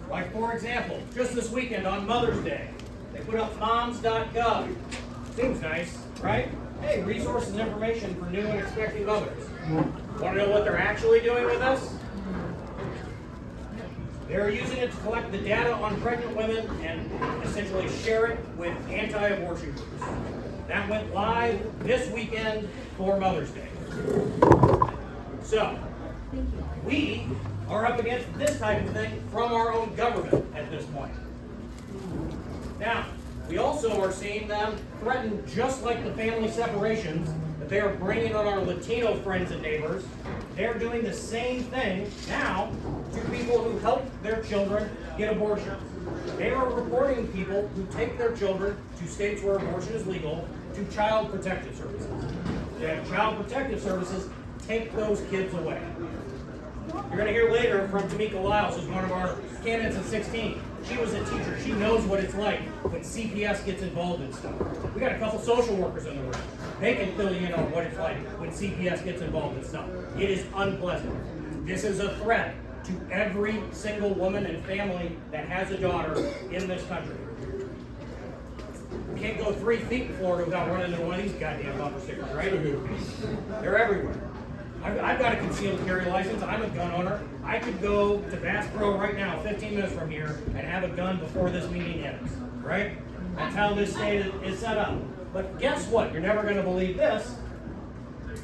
Like, for example, just this weekend on Mother's Day, they put up moms.gov. Seems nice, right? Hey, resources and information for new and expecting mothers. Want to know what they're actually doing with this? They're using it to collect the data on pregnant women and essentially share it with anti-abortion groups. That went live this weekend for Mother's Day. So, we are up against this type of thing from our own government at this point. Now, we also are seeing them threaten, just like the family separations that they are bringing on our Latino friends and neighbors. They're doing the same thing now to people who help their children get abortions. They are reporting people who take their children to states where abortion is legal to Child Protective Services. They have Child Protective Services take those kids away. You're going to hear later from Tamika Lyles, who's one of our candidates at 16. She was a teacher. She knows what it's like when CPS gets involved in stuff. We got a couple social workers in the room. They can fill you in on what it's like when CPS gets involved in stuff. It is unpleasant. This is a threat to every single woman and family that has a daughter in this country. You can't go 3 feet in Florida without running into one of these goddamn bumper stickers, right? They're everywhere. I've got a concealed carry license. I'm a gun owner. I could go to Bass Pro right now, 15 minutes from here, and have a gun before this meeting ends, right? That's how this state is set up. But guess what? You're never going to believe this.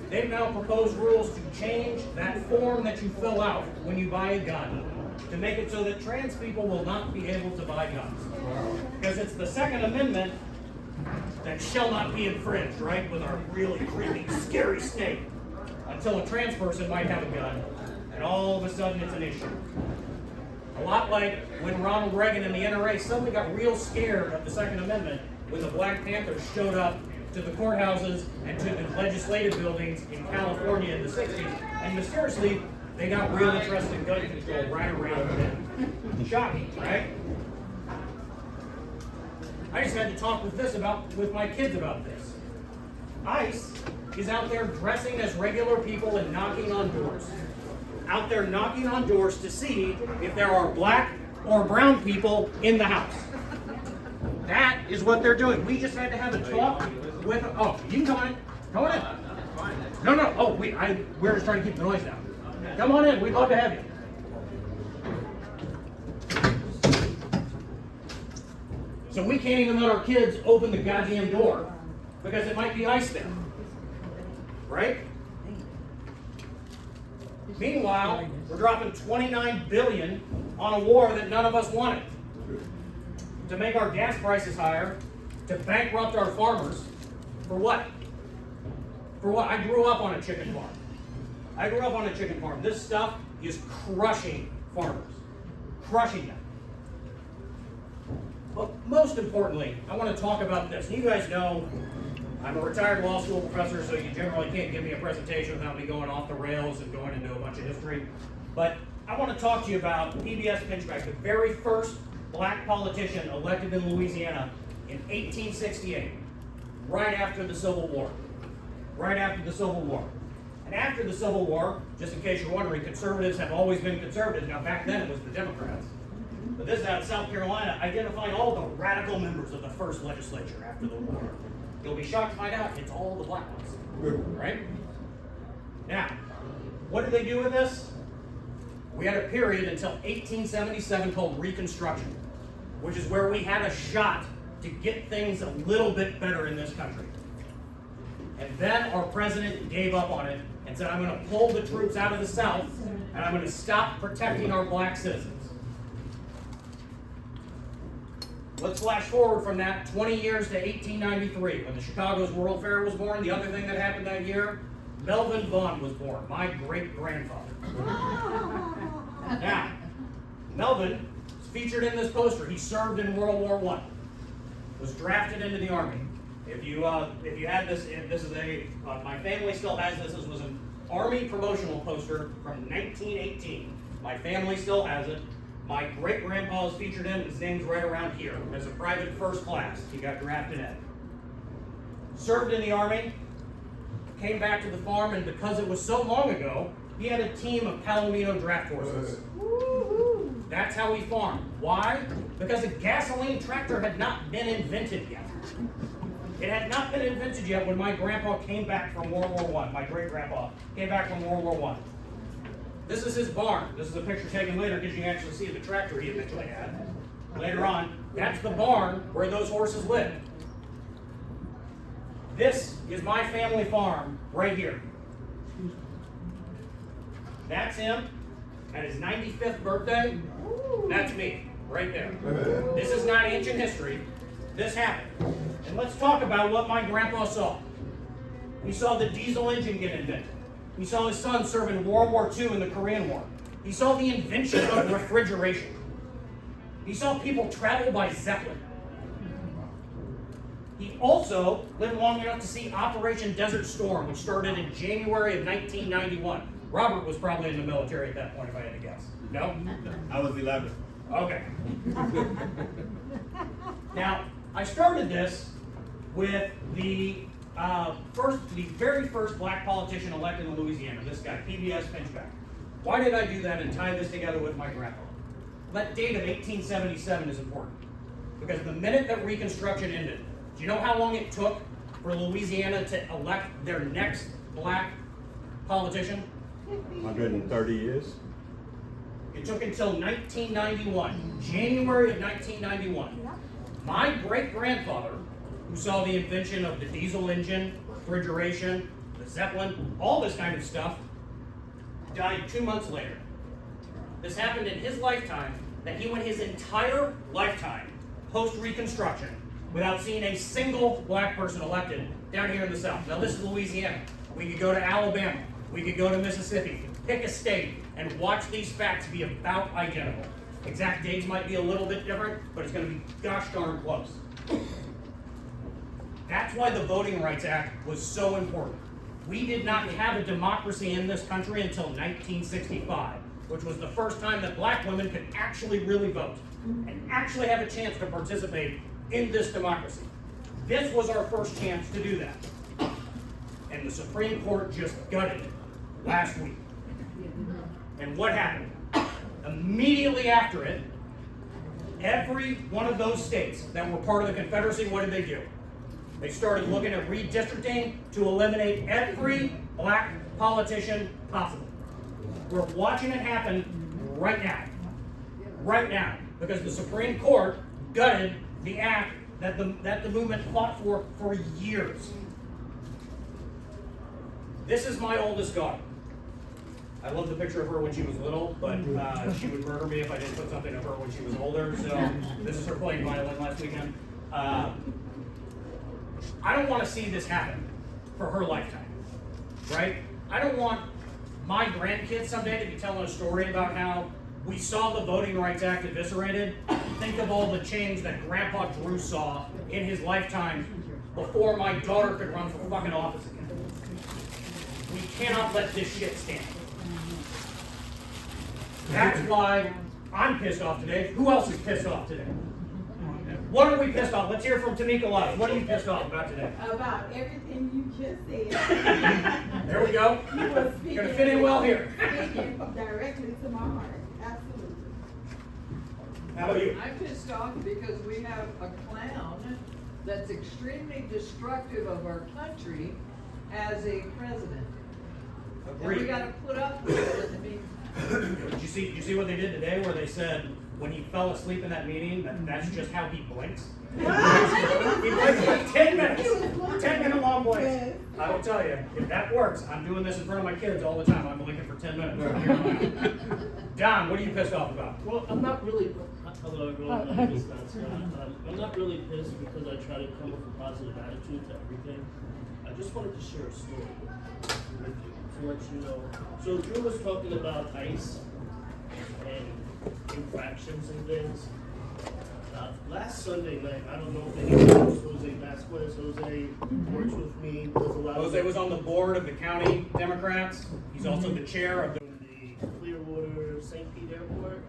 They've now proposed rules to change that form that you fill out when you buy a gun to make it so that trans people will not be able to buy guns. Because it's the Second Amendment that shall not be infringed, right? With our really creepy, scary snake. Until a trans person might have a gun, and all of a sudden it's an issue. A lot like when Ronald Reagan and the NRA suddenly got real scared of the Second Amendment when the Black Panthers showed up to the courthouses and to the legislative buildings in California in the 60s, and mysteriously, they got real interested in gun control right around then. Shocking, right? I just had to talk with my kids about this. ICE is out there dressing as regular people and knocking on doors. Out there knocking on doors to see if there are black or brown people in the house. That is what they're doing. We just had to have a talk with, oh, you can come on in. Come on in. No, oh, we're just trying to keep the noise down. Come on in, we'd love to have you. So we can't even let our kids open the goddamn door because it might be ICE there. Right? Meanwhile, we're dropping $29 billion on a war that none of us wanted. To make our gas prices higher, to bankrupt our farmers. For what? For what? I grew up on a chicken farm. This stuff is crushing farmers. Crushing them. But most importantly, I want to talk about this. You guys know I'm a retired law school professor, so you generally can't give me a presentation without me going off the rails and going into a bunch of history. But I want to talk to you about PBS Pinchback, the very first black politician elected in Louisiana in 1868, right after the Civil War. Right after the Civil War. And after the Civil War, just in case you're wondering, conservatives have always been conservative. Now, back then it was the Democrats. But this is out of South Carolina, identifying all the radical members of the first legislature after the war. You'll be shocked to find out it's all the black ones, right? Now, what did they do with this? We had a period until 1877 called Reconstruction, which is where we had a shot to get things a little bit better in this country. And then our president gave up on it and said, I'm going to pull the troops out of the South and I'm going to stop protecting our black citizens. Let's flash forward from that 20 years to 1893, when the Chicago's World Fair was born. The other thing that happened that year, Melvin Vaughn was born, my great-grandfather. Now, Melvin is featured in this poster. He served in World War I, was drafted into the Army. If you had this, my family still has this. This was an Army promotional poster from 1918. My family still has it. My great-grandpa is featured in, his name's right around here, as a private first class. He got drafted in. Served in the Army, came back to the farm, and because it was so long ago, he had a team of Palomino draft horses. That's That's how we farmed. Why? Because a gasoline tractor had not been invented yet. It had not been invented yet when my grandpa came back from World War I. My great-grandpa came back from World War I. This is his barn. This is a picture taken later because you can actually see the tractor he eventually had. Later on, that's the barn where those horses lived. This is my family farm right here. That's him at his 95th birthday. That's me right there. This is not ancient history. This happened. And let's talk about what my grandpa saw. He saw the diesel engine get invented. He saw his son serve in World War II in the Korean War. He saw the invention of refrigeration. He saw people travel by Zeppelin. He also lived long enough to see Operation Desert Storm, which started in January of 1991. Robert was probably in the military at that point, if I had to guess. No? I was 11. Okay. Now, I started this with the very first black politician elected in Louisiana, this guy, PBS Pinchback. Why did I do that and tie this together with my grandpa? That date of 1877 is important because the minute that Reconstruction ended, do you know how long it took for Louisiana to elect their next black politician? 130 years. It took until 1991, January of 1991. My great-grandfather, who saw the invention of the diesel engine, refrigeration, the Zeppelin, all this kind of stuff, died 2 months later. This happened in his lifetime, that he went his entire lifetime, post-Reconstruction, without seeing a single black person elected down here in the South. Now this is Louisiana. We could go to Alabama. We could go to Mississippi. Pick a state and watch these facts be about identical. Exact dates might be a little bit different, but it's going to be gosh darn close. That's why the Voting Rights Act was so important. We did not have a democracy in this country until 1965, which was the first time that black women could actually really vote and actually have a chance to participate in this democracy. This was our first chance to do that. And the Supreme Court just gutted it last week. And what happened? Immediately after it, every one of those states that were part of the Confederacy, what did they do? They started looking at redistricting to eliminate every black politician possible. We're watching it happen right now. Right now. Because the Supreme Court gutted the act that the movement fought for years. This is my oldest daughter. I love the picture of her when she was little, but she would murder me if I didn't put something of her when she was older. So this is her playing violin last weekend. I don't want to see this happen for her lifetime, right? I don't want my grandkids someday to be telling a story about how we saw the Voting Rights Act eviscerated. Think of all the change that Grandpa Drew saw in his lifetime before my daughter could run for fucking office again. We cannot let this shit stand. That's why I'm pissed off today. Who else is pissed off today? What are we pissed off? Let's hear from Tamika Love. What are you pissed off about today? About everything you just said. There we go. You were speaking. Gonna fit in well here. Speaking directly to my heart. Absolutely. How about you? I'm pissed off because we have a clown that's extremely destructive of our country as a president. And we Agreed. gotta put up with it in the meantime. Did you see what they did today where they said when he fell asleep in that meeting that's just how he blinks? He blinks for 10 minutes. 10-minute long blinks. I will tell you, if that works, I'm doing this in front of my kids all the time. I'm blinking for 10 minutes. Don, what are you pissed off about? Well, I'm not really. Hello, everyone. My name is Don Scott. I'm not really pissed because I try to come with a positive attitude to everything. I just wanted to share a story with you to let you know. So Drew was talking about ICE and infractions and things. Last Sunday night, I don't know if anyone knows Jose Vasquez. Jose works with me, does a lot Jose was on the board of the county Democrats. He's also the chair of the Clearwater St. Pete Airport.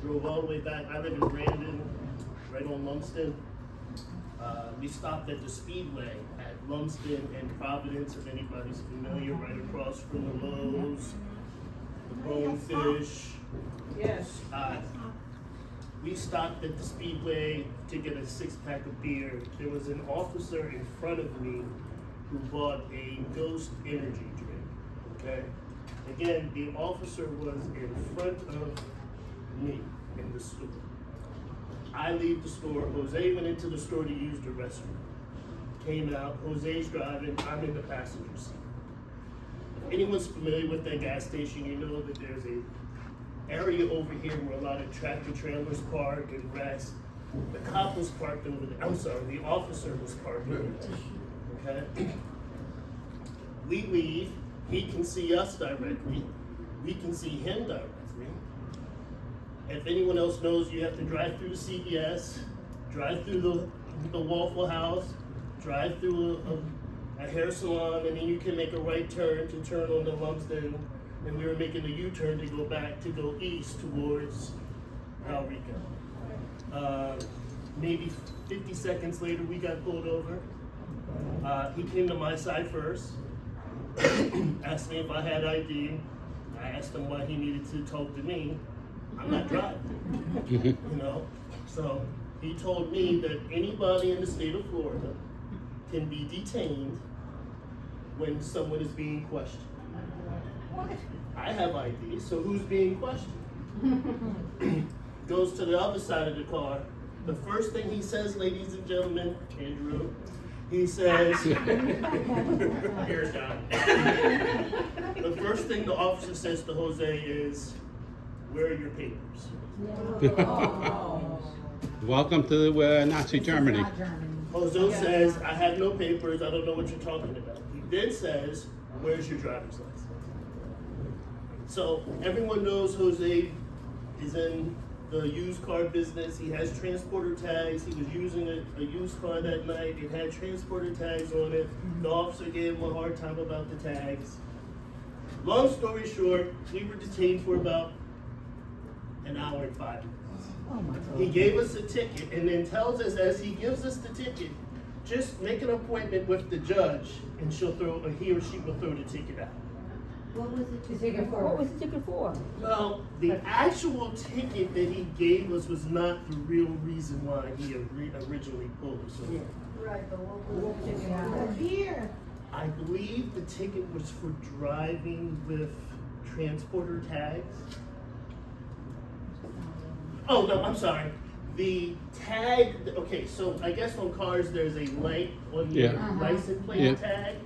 Drove all the way back. I live in Brandon, right on Lumsden. We stopped at the Speedway at Lumsden and Providence, if anybody's familiar, right across from the Lowe's, the Bonefish. Yes. we stopped at the Speedway to get a 6-pack of beer. There was an officer in front of me who bought a Ghost energy drink, okay? Again, the officer was in front of me in the store. I leave the store, Jose went into the store to use the restroom. Came out, Jose's driving, I'm in the passenger seat. If anyone's familiar with that gas station, you know that there's a area over here where a lot of tractor trailers park and rest. The cop was parked over there, I'm sorry, the officer was parked over there, okay? We leave, he can see us directly, we can see him directly. If anyone else knows, you have to drive through the CVS, drive through the Waffle House, drive through a hair salon, and then you can make a right turn to turn on the Lumsden, and we were making a U-turn to go east towards Alrico. Maybe 50 seconds later, we got pulled over. He came to my side first, asked me if I had ID. I asked him why he needed to talk to me. I'm not driving, you know? So he told me that anybody in the state of Florida can be detained when someone is being questioned. What? I have ID, so who's being questioned? Goes to the other side of the car. The first thing he says, ladies and gentlemen, Andrew, he says, Here's Don. the first thing the officer says to Jose is, where are your papers? Welcome to Nazi Germany. Jose says, I have no papers, I don't know what you're talking about. He then says, where's your driver's license? So everyone knows Jose is in the used car business. He has transporter tags. He was using a used car that night. It had transporter tags on it. The officer gave him a hard time about the tags. Long story short, we were detained for about an hour and 5 minutes. Oh my God. He gave us a ticket and then tells us as he gives us the ticket, just make an appointment with the judge and he or she will throw the ticket out. What was the ticket for? What was the ticket for? Well, the actual ticket that he gave us was not the real reason why he originally pulled us over. Right, but what was the ticket for? Beer. I believe the ticket was for driving with transporter tags. Oh, no, I'm sorry. The tag, okay, so I guess on cars there's a light on the license plate tag.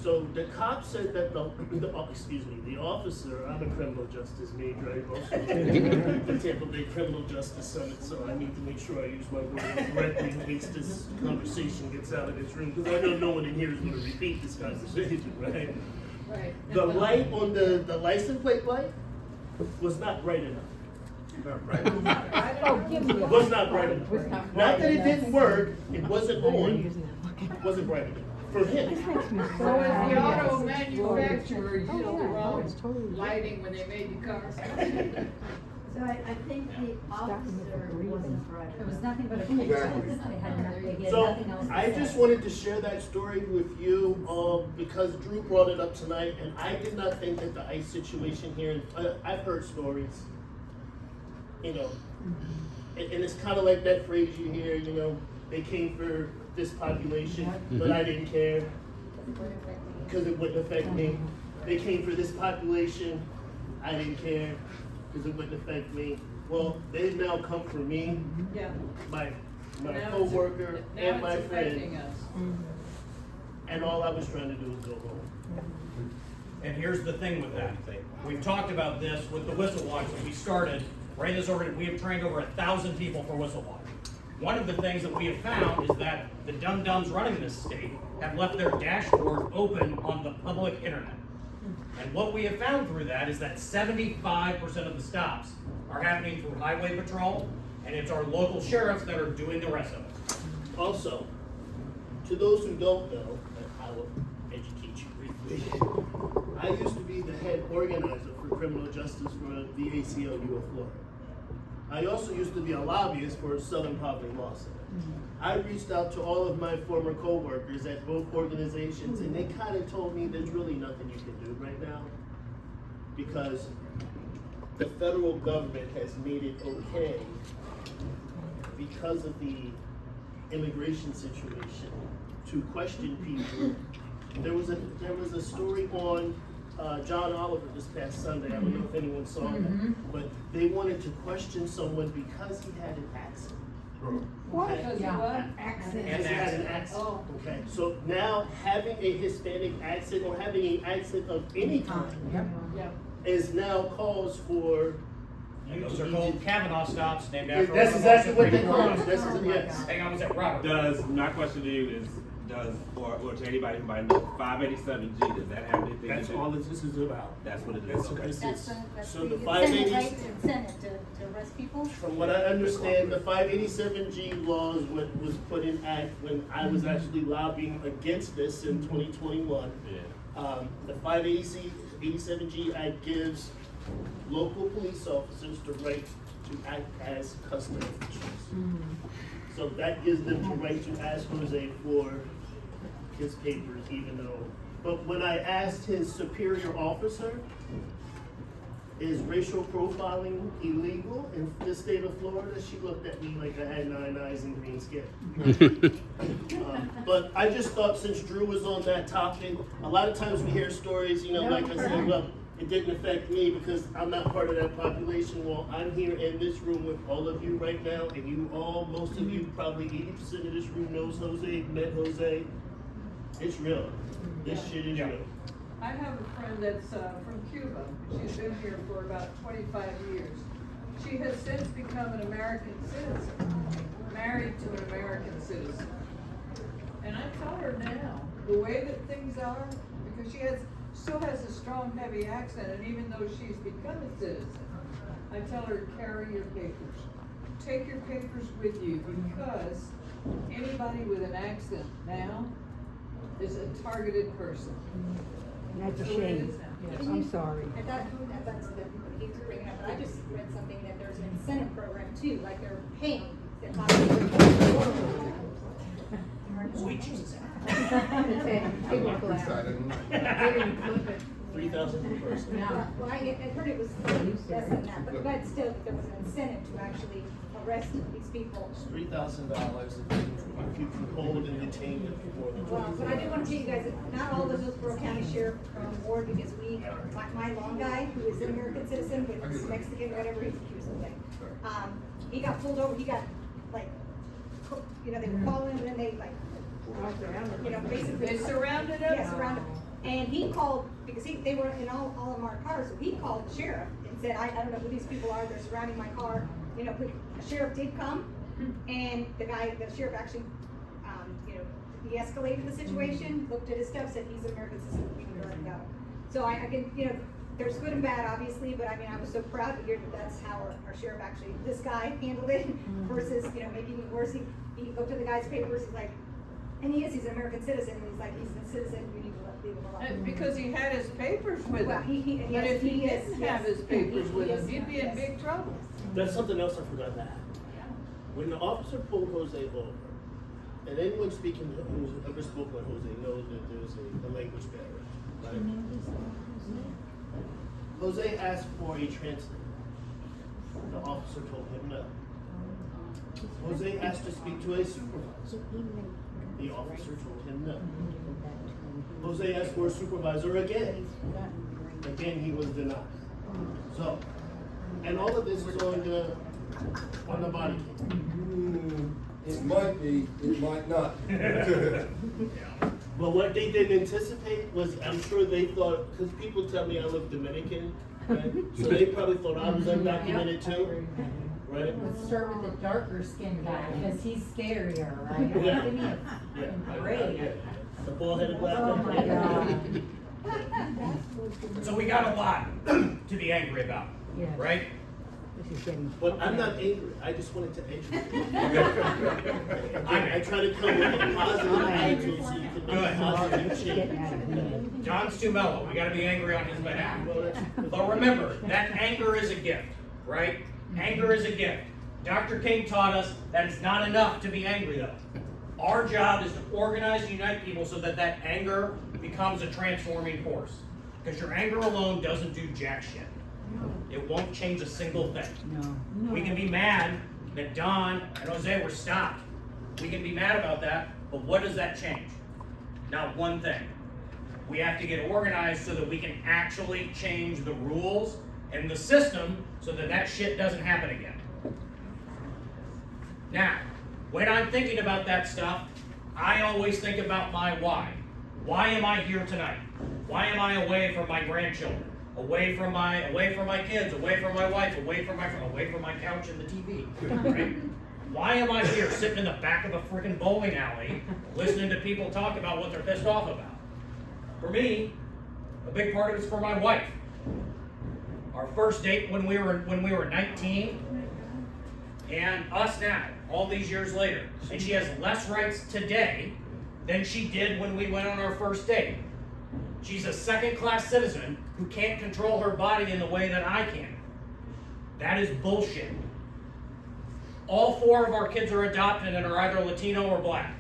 So the cop said that the officer, I'm a criminal justice major, I also attend the Tampa Bay Criminal Justice Summit, so I need to make sure I use my words correctly in case this conversation gets out of this room, because I know no one in here is going to repeat this conversation, right? Right. The light on the license plate light was not bright enough. Oh, give me Was not bright enough. Not that it didn't work, it wasn't on, it wasn't bright enough for him. So is the auto manufacturer used the wrong lighting when they made the cars? So I think the officer wasn't right. It was nothing but a picture. They had nothing So else to I say. just wanted to share that story with you because Drew brought it up tonight, and I did not think that the ICE situation here. I've heard stories, you know, and it's kind of like that phrase you hear, you know, they came for this population, but I didn't care because it wouldn't affect me. They came for this population, I didn't care because it wouldn't affect me. Well, they've now come for me, Yeah. my Now co-worker, now and my it's affecting friend, us. and all I was trying to do was go home. And here's the thing with that. We've talked about this with the whistle watch when we started. Right, we have trained over 1,000 people for whistle watch. One of the things that we have found is that the dum-dums running this state have left their dashboard open on the public internet. And what we have found through that is that 75% of the stops are happening through highway patrol, and it's our local sheriffs that are doing the rest of it. Also, to those who don't know, I will educate you briefly. I used to be the head organizer for criminal justice for the ACLU of Florida. I also used to be a lobbyist for Southern Poverty Law Center. I reached out to all of my former co-workers at both organizations, and they kind of told me there's really nothing you can do right now because the federal government has made it okay because of the immigration situation to question people. There was a story on John Oliver this past Sunday. I don't know if anyone saw that, but they wanted to question someone because he had an accent. Because Yeah. what? Accent. Because he had an accent. Oh. Okay, so now having a Hispanic accent or having an accent of any kind Yeah. is now cause for And you those to are be called Kavanaugh stops, named after. That's one of the exactly what they Supreme call Court it. That's Oh my yes. God. Hang on, was that Robert? Does, my question to you is, or to anybody who might know, 587G, does that have anything to do? That's all this is about. That's what it That's is, what okay. this That's, is. that's So the the incentive, 580, right, incentive to arrest people? from what I understand, the 587G laws was put in act when I was actually lobbying against this in 2021. Yeah. The 587G Act gives local police officers the right to act as custody officials. So that gives them the right to ask Jose for his papers, even though, but when I asked his superior officer, is racial profiling illegal in the state of Florida? She looked at me like I had 9 eyes and green skin. But I just thought since Drew was on that topic, a lot of times we hear stories, you know, like I said, well, it didn't affect me because I'm not part of that population. Well, I'm here in this room with all of you right now, and you all, most of you, probably 80% of this room knows Jose, met Jose. It's real. This shit is Yeah. real. I have a friend that's from Cuba. She's been here for about 25 years. She has since become an American citizen, married to an American citizen. And I tell her now, the way that things are, because she still has a strong, heavy accent, and even though she's become a citizen, I tell her, carry your papers. Take your papers with you, because anybody with an accent now is a targeted person. That's a That's the way it shame. is now. Yes, I'm sorry. I thought, that's the, he was bringing up, but I just read something that there's an incentive program too, like they're paying the population. Sweet Jesus. They were glad. They didn't flip it. 3,000 per person. Well, I heard it was less than that, but still, there was an incentive to actually arrest these people. It's $3,000 if you can hold and detain them for more than Well, 24 but I do want hours. to tell you guys that not all of those Hillsborough County Sheriff are on board because my long guy, who is an American citizen, but he's Mexican, whatever, he's accused of thing. He got pulled over, he got, like, you know, they were calling him and then they, like, you know, basically. They surrounded him? Yeah, surrounded him. And he called, because they were in all of our cars, so he called the sheriff and said, I don't know who these people are, they're surrounding my car. You know, but the sheriff did come, and the sheriff actually, you know, de-escalated the situation, looked at his stuff, said he's an American citizen, we can let him go. So I can, you know, there's good and bad, obviously, but I mean, I was so proud to hear that that's how our sheriff actually, this guy handled it versus, you know, making it worse. He looked at the guy's papers, he's like, and he's an American citizen, and he's like, he's a citizen, you need to leave him alone. And because he had his papers with Well, him. But yes, if he is, didn't yes. have his papers with Yes, him, he'd be in yes. big trouble. That's something else I forgot to add. When the officer pulled Jose over, and anyone speaking who's ever spoken with Jose knows that there's a language barrier, right? Jose asked for a translator. The officer told him no. Jose asked to speak to a supervisor. The officer told him no. Jose asked for a supervisor again. Again, he was denied. So, and all of this is on the body cam. It might be, it might not. But what they didn't anticipate was, I'm sure they thought, because people tell me I look Dominican, right? So they probably thought I was undocumented too, right? Let's start with the darker skinned guy, because he's scarier, right? Yeah. Give me a Yeah. break. Yeah. The bald-headed black Oh guy. my God. So we got a lot to be angry about, Yes. right? This is getting. But I'm not angry, I just wanted to educate. I try to come with a positive attitude so you can make a positive It's getting out of change. hand. John's too mellow. We gotta be angry on his behalf. Well, that's- But remember, that anger is a gift, right? Anger is a gift. Dr. King taught us that it's not enough to be angry though. Our job is to organize and unite people so that that anger becomes a transforming force. Because your anger alone doesn't do jack shit. It won't change a single thing. No. We can be mad that Don and Jose were stopped. We can be mad about that, but what does that change? Not one thing. We have to get organized so that we can actually change the rules and the system so that that shit doesn't happen again. Now, when I'm thinking about that stuff, I always think about my why. Why am I here tonight? Why am I away from my grandchildren? Away from my kids, away from my wife, away from my couch and the TV, right? Why am I here sitting in the back of a freaking bowling alley listening to people talk about what they're pissed off about? For me, a big part of it's for my wife. Our first date when we were 19, and us now, all these years later, and she has less rights today than she did when we went on our first date. She's a second-class citizen who can't control her body in the way that I can. That is bullshit. All 4 of our kids are adopted and are either Latino or black.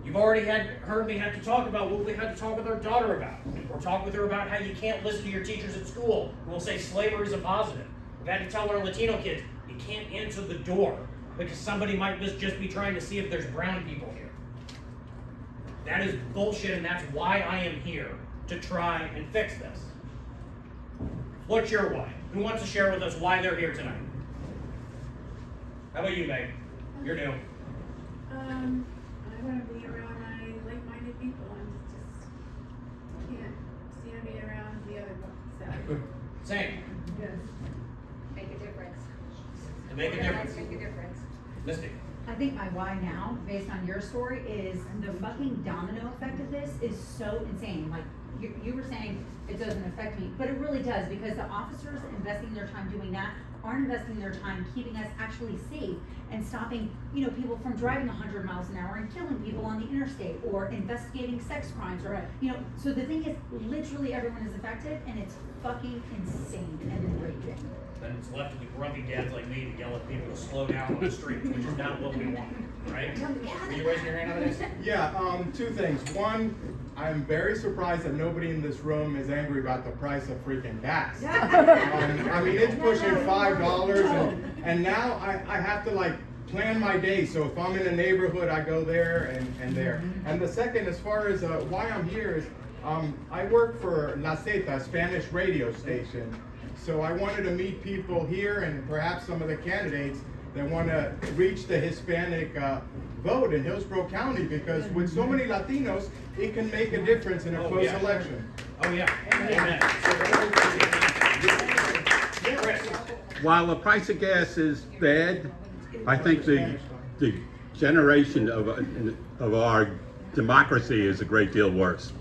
You've already heard me have to talk about what we had to talk with our daughter about. Or talk with her about how you can't listen to your teachers at school who will say slavery is a positive. We've had to tell our Latino kids, you can't answer the door because somebody might just be trying to see if there's brown people here. That is bullshit, and that's why I am here, to try and fix this. What's your why? Who wants to share with us why they're here tonight? How about you, Meg? You're new. I want to be around my like-minded people and just can't stand being around the other one. So. Same. Yes. Make a difference. To make a difference. Make a difference. Misty. I think my why now, based on your story, is the fucking domino effect of this is so insane. Like, you were saying it doesn't affect me, but it really does, because the officers investing their time doing that aren't investing their time keeping us actually safe and stopping, people from driving 100 miles an hour and killing people on the interstate, or investigating sex crimes, or, so the thing is, literally everyone is affected, and it's fucking insane and enraging. Then it's left to the grumpy dads like me to yell at people to slow down on the streets, which is not what we want, right? Are you raising your hand on this? Yeah, 2 things. One, I'm very surprised that nobody in this room is angry about the price of freaking gas. It's pushing $5, and now I have to plan my day. So if I'm in a neighborhood, I go there and there. And the second, as far as why I'm here, is I work for La Zeta, a Spanish radio station. So I wanted to meet people here and perhaps some of the candidates that want to reach the Hispanic vote in Hillsborough County, because with so many Latinos, it can make a difference in a close election. Oh, yeah. Amen. While the price of gas is bad, I think the generation of our democracy is a great deal worse.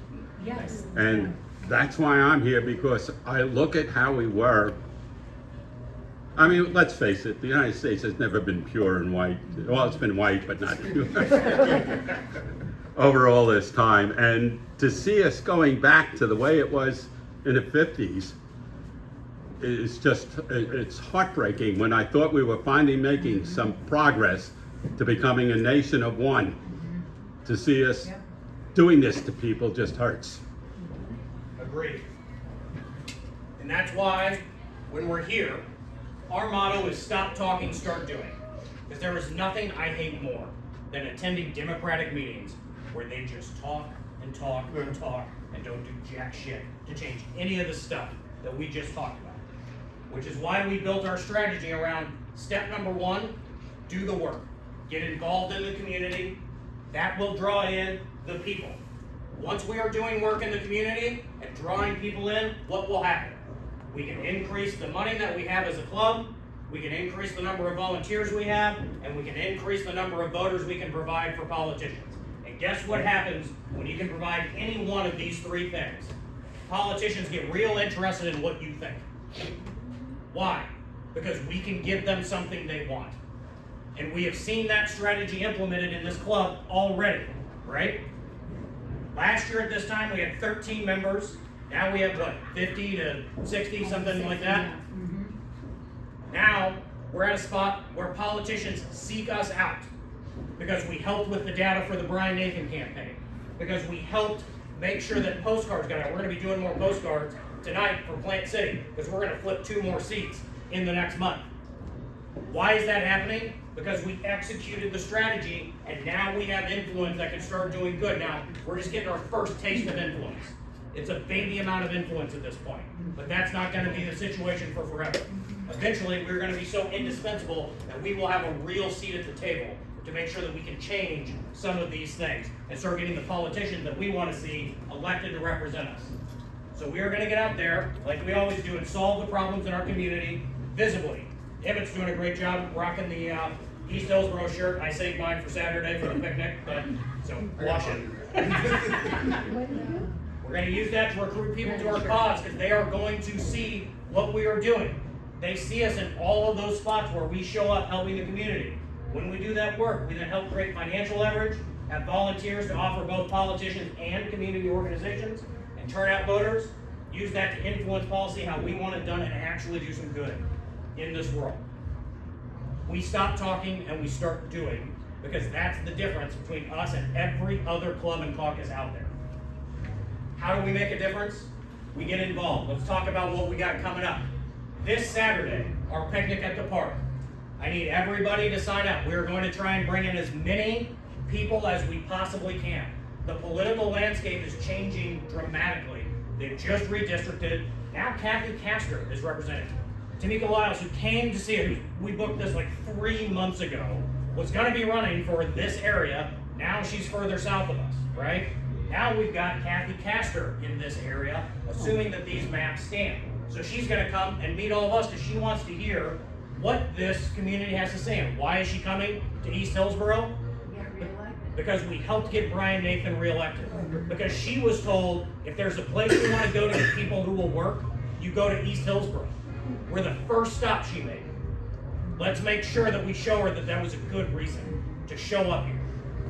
Yes. And that's why I'm here, because I look at how we were. I mean, let's face it, the United States has never been pure and white. Well, it's been white, but not pure over all this time. And to see us going back to the way it was in the 50s is just, it's heartbreaking, when I thought we were finally making some progress to becoming a nation of one. To see us doing this to people just hurts. Agreed. And that's why, when we're here, our motto is stop talking, start doing. Because there is nothing I hate more than attending Democratic meetings where they just talk and talk and talk and don't do jack shit to change any of the stuff that we just talked about. Which is why we built our strategy around step number 1, do the work. Get involved in the community. That will draw in the people. Once we are doing work in the community and drawing people in, what will happen? We can increase the money that we have as a club, we can increase the number of volunteers we have, and we can increase the number of voters we can provide for politicians. And guess what happens when you can provide any one of these 3 things? Politicians get real interested in what you think. Why? Because we can give them something they want. And we have seen that strategy implemented in this club already, right? Last year at this time, we had 13 members. Now we have, 50 to 60, something like that? Now, we're at a spot where politicians seek us out because we helped with the data for the Brian Nathan campaign, because we helped make sure that postcards got out. We're going to be doing more postcards tonight for Plant City, because we're gonna flip 2 more seats in the next month. Why is that happening? Because we executed the strategy, and now we have influence that can start doing good. Now, we're just getting our first taste of influence. It's a baby amount of influence at this point, but that's not gonna be the situation for forever. Eventually, we're gonna be so indispensable that we will have a real seat at the table to make sure that we can change some of these things and start getting the politicians that we wanna see elected to represent us. So we are gonna get out there, like we always do, and solve the problems in our community visibly. Emmett's doing a great job rocking the East Hillsborough shirt. I saved mine for Saturday for the picnic, but, so wash it. We're gonna use that to recruit people to our cause, because they are going to see what we are doing. They see us in all of those spots where we show up helping the community. When we do that work, we then help create financial leverage, have volunteers to offer both politicians and community organizations, and turn out voters, use that to influence policy how we want it done and actually do some good in this world. We stop talking and we start doing, because that's the difference between us and every other club and caucus out there. How do we make a difference? We get involved. Let's talk about what we got coming up. This Saturday, our picnic at the park. I need everybody to sign up. We're going to try and bring in as many people as we possibly can. The political landscape is changing dramatically. They've just redistricted. Now Kathy Castor is represented. Tamika Lyles, who came to see it, we booked this like 3 months ago, was gonna be running for this area. Now she's further south of us, right? Now we've got Kathy Castor in this area, assuming that these maps stand. So she's gonna come and meet all of us because she wants to hear what this community has to say. And why is she coming to East Hillsborough? Because we helped get Brian Nathan reelected. Because she was told, if there's a place you want to go to get people who will work, you go to East Hillsborough. We're the first stop she made. Let's make sure that we show her that that was a good reason to show up here.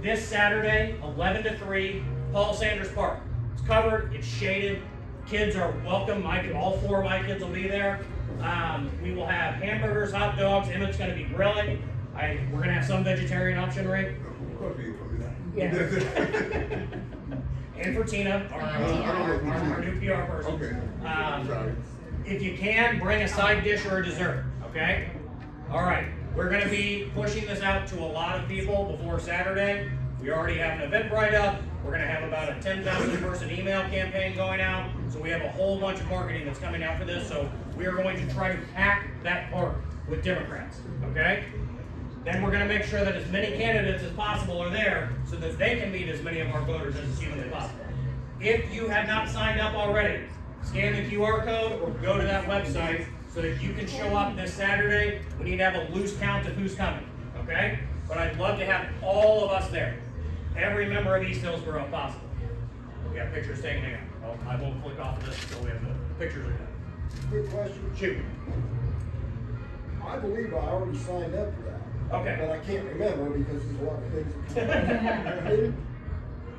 This Saturday, 11 to 3, Paul Sanders Park. It's covered, it's shaded, kids are welcome. All 4 of my kids will be there. We will have hamburgers, hot dogs. Emmett's going to be grilling. We're going to have some vegetarian option, right? Yeah. And for Tina, our new PR person. Okay. If you can, bring a side dish or a dessert, okay? All right, we're gonna be pushing this out to a lot of people before Saturday. We already have an Eventbrite up. We're gonna have about a 10,000 person email campaign going out. So we have a whole bunch of marketing that's coming out for this. So we are going to try to pack that park with Democrats, okay? Then we're gonna make sure that as many candidates as possible are there so that they can meet as many of our voters as humanly possible. If you have not signed up already, scan the QR code or go to that website so that you can show up this Saturday. We need to have a loose count of who's coming, okay? But I'd love to have all of us there. Every member of East Hillsborough if possible. We got pictures taken again. Well, I won't click off of this until we have the pictures are done. Quick question. Shoot. I believe I already signed up for that. Okay. But I can't remember because there's a lot of things that come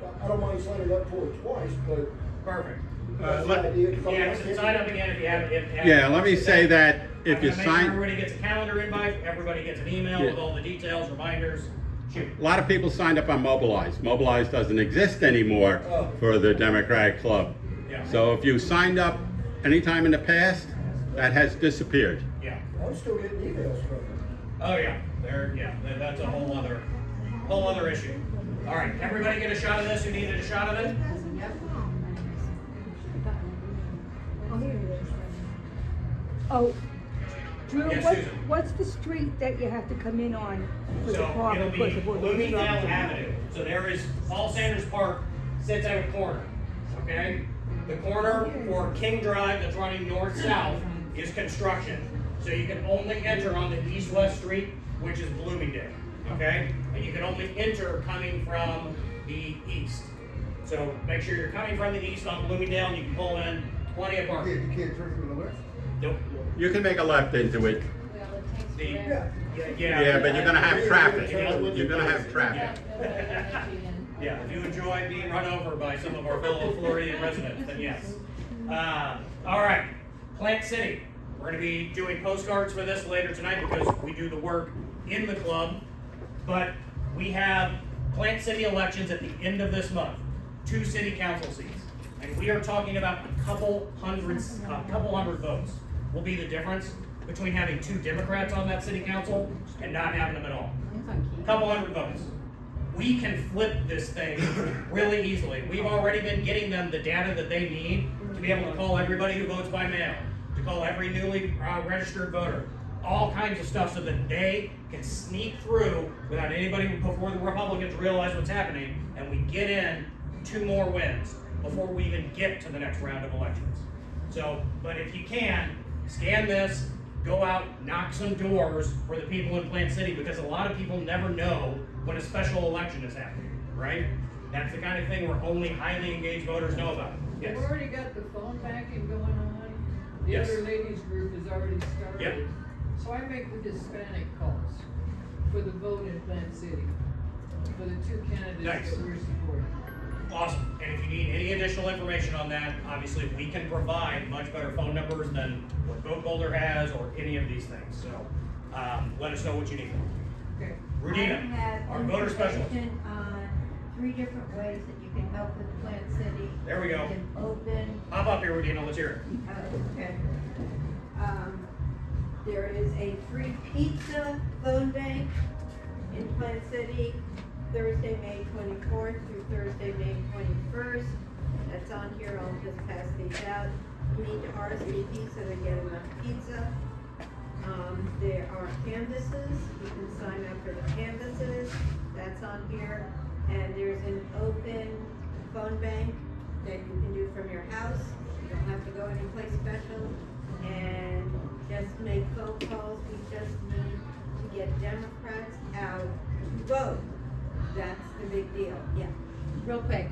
up. I don't mind signing up for it twice, but. Perfect. That's the idea. Yeah, sign up again if you have. Yeah, let me say that if I'm you gonna make sure sign, everybody gets a calendar invite, everybody gets an email with all the details, reminders. Shoot. a lot of people signed up on Mobilize. Mobilize doesn't exist anymore for the Democratic Club. Yeah. So if you signed up anytime in the past, that has disappeared. Yeah. I'm still getting emails from them. Oh yeah. That's a whole other issue. All right, everybody get a shot of this who needed a shot of it? Oh, Drew, Yes, what, Susan. what's the street that you have to come in on for the So park? it'll because be of all the Bloomingdale construction? Avenue. So there is, Paul Sanders Park sits at a corner, okay? The corner for King Drive that's running north-south is construction. So you can only enter on the east-west street, which is Bloomingdale, okay? And you can only enter coming from the east. So make sure you're coming from the east on Bloomingdale and you can pull in plenty of parking. You can't turn from the west? Nope. You can make a left into it. Yeah, Yeah, but you're gonna have traffic. You're gonna have traffic. Yeah, if you enjoy being run over by some of our fellow Floridian residents, then yes. All right, Plant City. We're gonna be doing postcards for this later tonight because we do the work in the club. But we have Plant City elections at the end of this month. 2 city council seats. And we are talking about a couple hundred votes will be the difference between having 2 Democrats on that city council and not having them at all. A couple hundred votes. We can flip this thing really easily. We've already been getting them the data that they need to be able to call everybody who votes by mail, to call every newly registered voter, all kinds of stuff so that they can sneak through without anybody, before the Republicans realize what's happening, and we get in 2 more wins before we even get to the next round of elections. So, but if you can, scan this, go out, knock some doors for the people in Plant City, because a lot of people never know when a special election is happening, right? That's the kind of thing where only highly engaged voters know about. Yes. We've already got the phone banking going on. The Yes. other ladies group has already started. Yep. So I make the Hispanic calls for the vote in Plant City, for the 2 candidates Nice. that we're supporting. Awesome. And if you need any additional information on that, obviously we can provide much better phone numbers than what Vote Boulder has or any of these things. So let us know what you need. Okay. Rudina, I have our voter specialist. information on 3 different ways that you can help with Plant City. There we go. You can open, Hop up here, Rudina. Let's hear okay. There is a free pizza phone bank in Plant City, Thursday, May 24th through Thursday, May 21st. That's on here, I'll just pass these out. You need to RSVP so they get enough pizza. There are canvases, you can sign up for the canvases, that's on here. And there's an open phone bank that you can do from your house. You don't have to go anyplace special. And just make phone calls, we just need to get Democrats out to vote. That's the big deal, yeah. Real quick,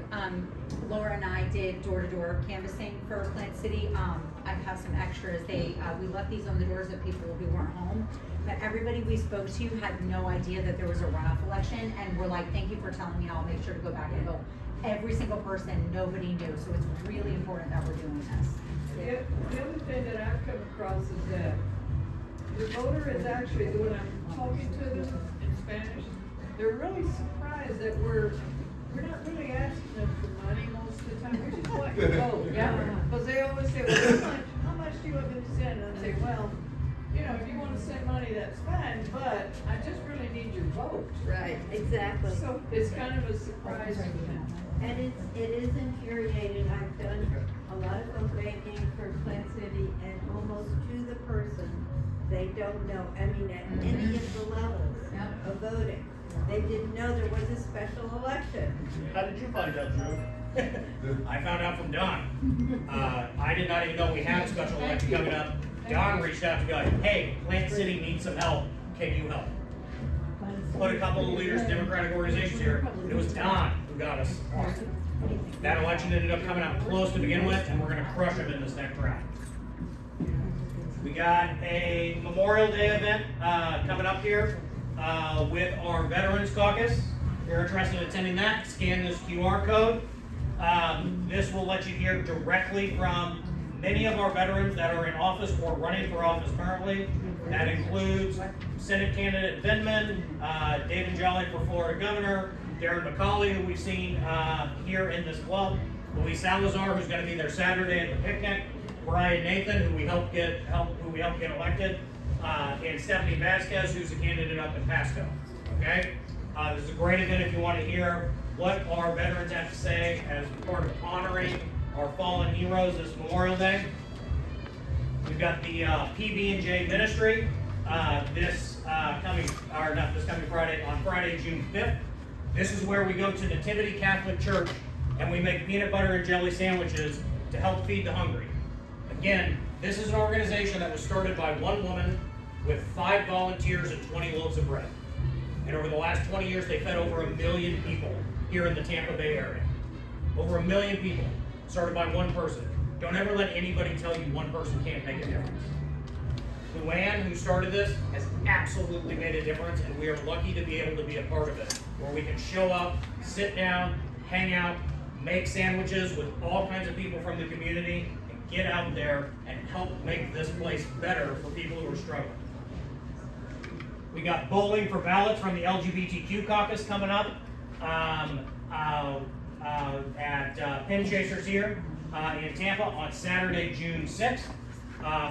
Laura and I did door-to-door canvassing for Plant City. I have some extras. We left these on the doors of people who weren't home, but everybody we spoke to had no idea that there was a runoff election, and we're like, thank you for telling me, I'll make sure to go back and vote. Every single person, nobody knew, so it's really important that we're doing this. The other thing that I've come across is that the voter is actually, when I'm talking to them in Spanish, they're really surprised that we're not really asking them for money most of the time, we just want your vote. Yeah. Because they always say, well, how much do you want me to send? And I say, well, you know, if you want to send money, that's fine, but I just really need your vote. Right, exactly. So it's kind of a surprise to them. And it is infuriating, I've done a lot of phone banking for Plant City, and almost to the person, they don't know, I mean, at any of the levels of voting. They didn't know there was a special election. How did you find out, Drew? I found out from Don. I did not even know we had a special election coming up. Don reached out to be like, hey, Plant City needs some help. Can you help? Put a couple of leaders, Democratic organizations here. It was Don who got us on. That election ended up coming out close to begin with, and we're going to crush them in this next round. We got a Memorial Day event coming up here with our Veterans Caucus. If you're interested in attending that, scan this QR code. This will let you hear directly from many of our veterans that are in office or running for office currently. That includes Senate candidate Vindman, David Jolly for Florida Governor, Darren McCauley, who we've seen here in this club, Luis Salazar, who's going to be there Saturday at the picnic, Brian Nathan, who we helped get elected, and Stephanie Vasquez, who's a candidate up in Pasco. Okay, this is a great event if you want to hear what our veterans have to say as part of honoring our fallen heroes this Memorial Day. We've got the PB&J Ministry this coming Friday, on Friday, June 5th. This is where we go to Nativity Catholic Church and we make peanut butter and jelly sandwiches to help feed the hungry. Again, this is an organization that was started by one woman with 5 volunteers and 20 loaves of bread. And over the last 20 years, they fed over 1 million people here in the Tampa Bay area. Over 1 million people, started by one person. Don't ever let anybody tell you one person can't make a difference. Luann, who started this, has absolutely made a difference, and we are lucky to be able to be a part of it, where we can show up, sit down, hang out, make sandwiches with all kinds of people from the community, and get out there and help make this place better for people who are struggling. We got bowling for ballots from the LGBTQ caucus coming up at Pin Chasers here. in Tampa on Saturday, June 6th,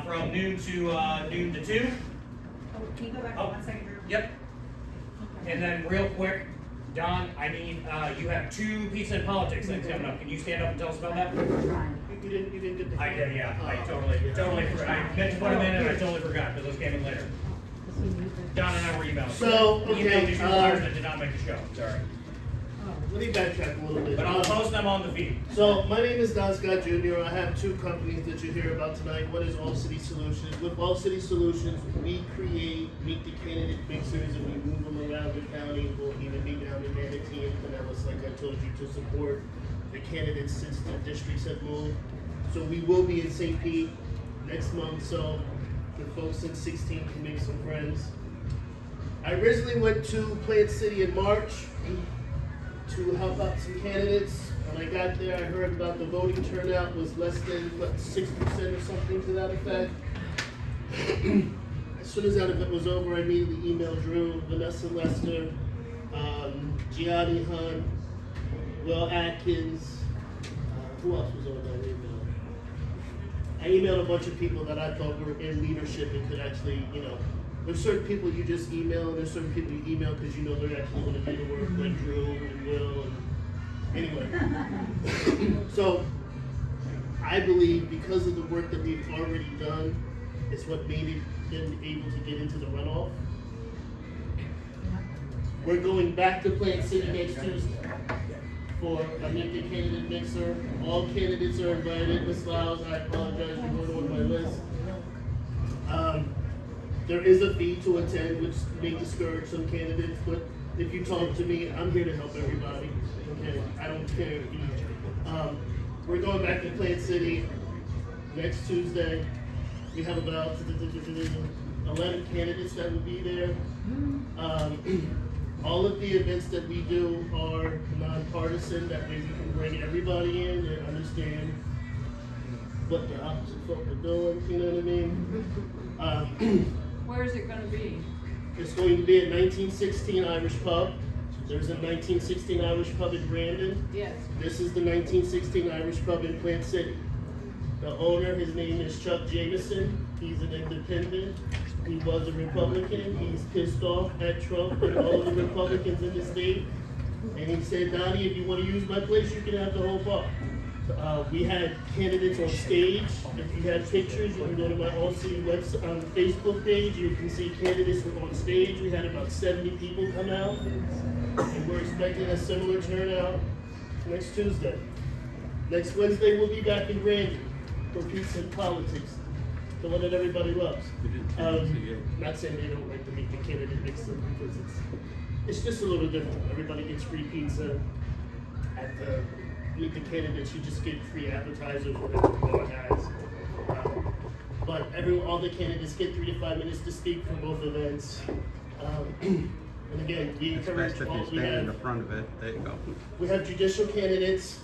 from noon to 2. Oh, can you go back Oh. 1 second, Drew? Yep. And then real quick, Don, I need, you have 2 pizza and politics things coming up. Can you stand up and tell us about that? You didn't get the. I did, yeah. I totally forgot. I meant to put them in and I totally forgot because those came in later. Don and I were emailing. So, okay, Emailed these flyers that did not make the show, sorry. Let me backtrack a little bit. But I'll post them on the feed. So, my name is Don Scott Jr. I have 2 companies that you hear about tonight. One is All City Solutions. With All City Solutions, we create meet the candidate mixers and we move them around the county. We'll even be down in Manatee and Pinellas, like I told you, to support the candidates since the districts have moved. So we will be in St. Pete next month, so the folks in 16 can make some friends. I originally went to Plant City in March to help out some candidates. When I got there, I heard about the voting turnout was less than, 6% or something to that effect. As soon as that event was over, I immediately emailed Drew, Vanessa Lester, Gianni Hunt, Will Atkins, who else was on that email? I emailed a bunch of people that I thought were in leadership and could actually, there's certain people you just email, and there's certain people you email because you know they're actually going to do the work, like Drew and Will. Anyway, so I believe because of the work that we've already done, it's what made them able to get into the runoff. We're going back to Plant City next Tuesday for a Meet the Candidate Mixer. All candidates are invited. Ms. Lyles, I apologize for going on my list. There is a fee to attend, which may discourage some candidates, but if you talk to me, I'm here to help everybody. Okay, I don't care. We're going back to Plant City next Tuesday. We have about 11 candidates that will be there. All of the events that we do are nonpartisan. That way we can bring everybody in and understand what the opposite folk are doing. You know what I mean? Where is it gonna be? It's going to be at 1916 Irish Pub. There's a 1916 Irish Pub in Brandon. Yes. This is the 1916 Irish Pub in Plant City. The owner, his name is Chuck Jameson. He's an independent. He was a Republican. He's pissed off at Trump and all of the Republicans in the state. And he said, Donnie, if you want to use my place, you can have the whole bar. We had candidates on stage. If you have pictures, you can go to my All City website, Facebook page. You can see candidates were on stage. We had about 70 people come out. And we're expecting a similar turnout next Tuesday. Next Wednesday, we'll be back in Brandon for Pizza and Politics, the one that everybody loves. Not saying they don't like to meet the candidate mixer because it's just a little different. Everybody gets free pizza. At the Meet the Candidates, you just get free appetizers, whatever the bar has. But all the candidates get 3 to 5 minutes to speak for both events. And again, we encourage Best if all you we stand in have. the front of it, there you go. We have judicial candidates.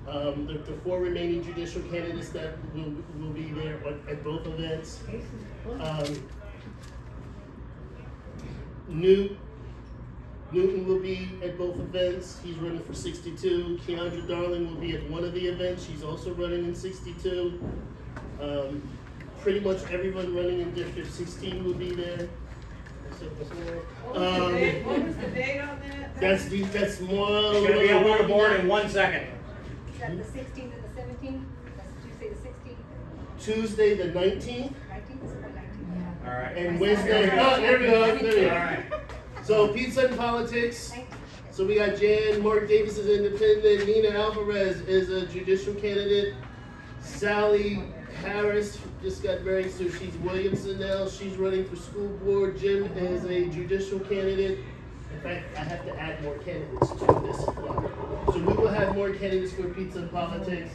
The 4 remaining judicial candidates that will be there at both events. Newton will be at both events. He's running for 62. Keandra Darling will be at one of the events. She's also running in 62. Pretty much everyone running in District 16 will be there. What was the date on that? That's more. It's gonna be up on the board in 1 second. Is that the 16th and the 17th? That's Tuesday the 16th, Tuesday the 19th. 19th, is it the 19th? All right. And Wednesday. Oh, there we go. There we go. All right. So Pizza and Politics. Thank you. So we got Jan, Mark Davis is independent, Nina Alvarez is a judicial candidate, Sally Harris just got married, so she's Williamson now, she's running for school board, Jim is a judicial candidate. In fact, I have to add more candidates to this flyer. So we will have more candidates for Pizza and Politics.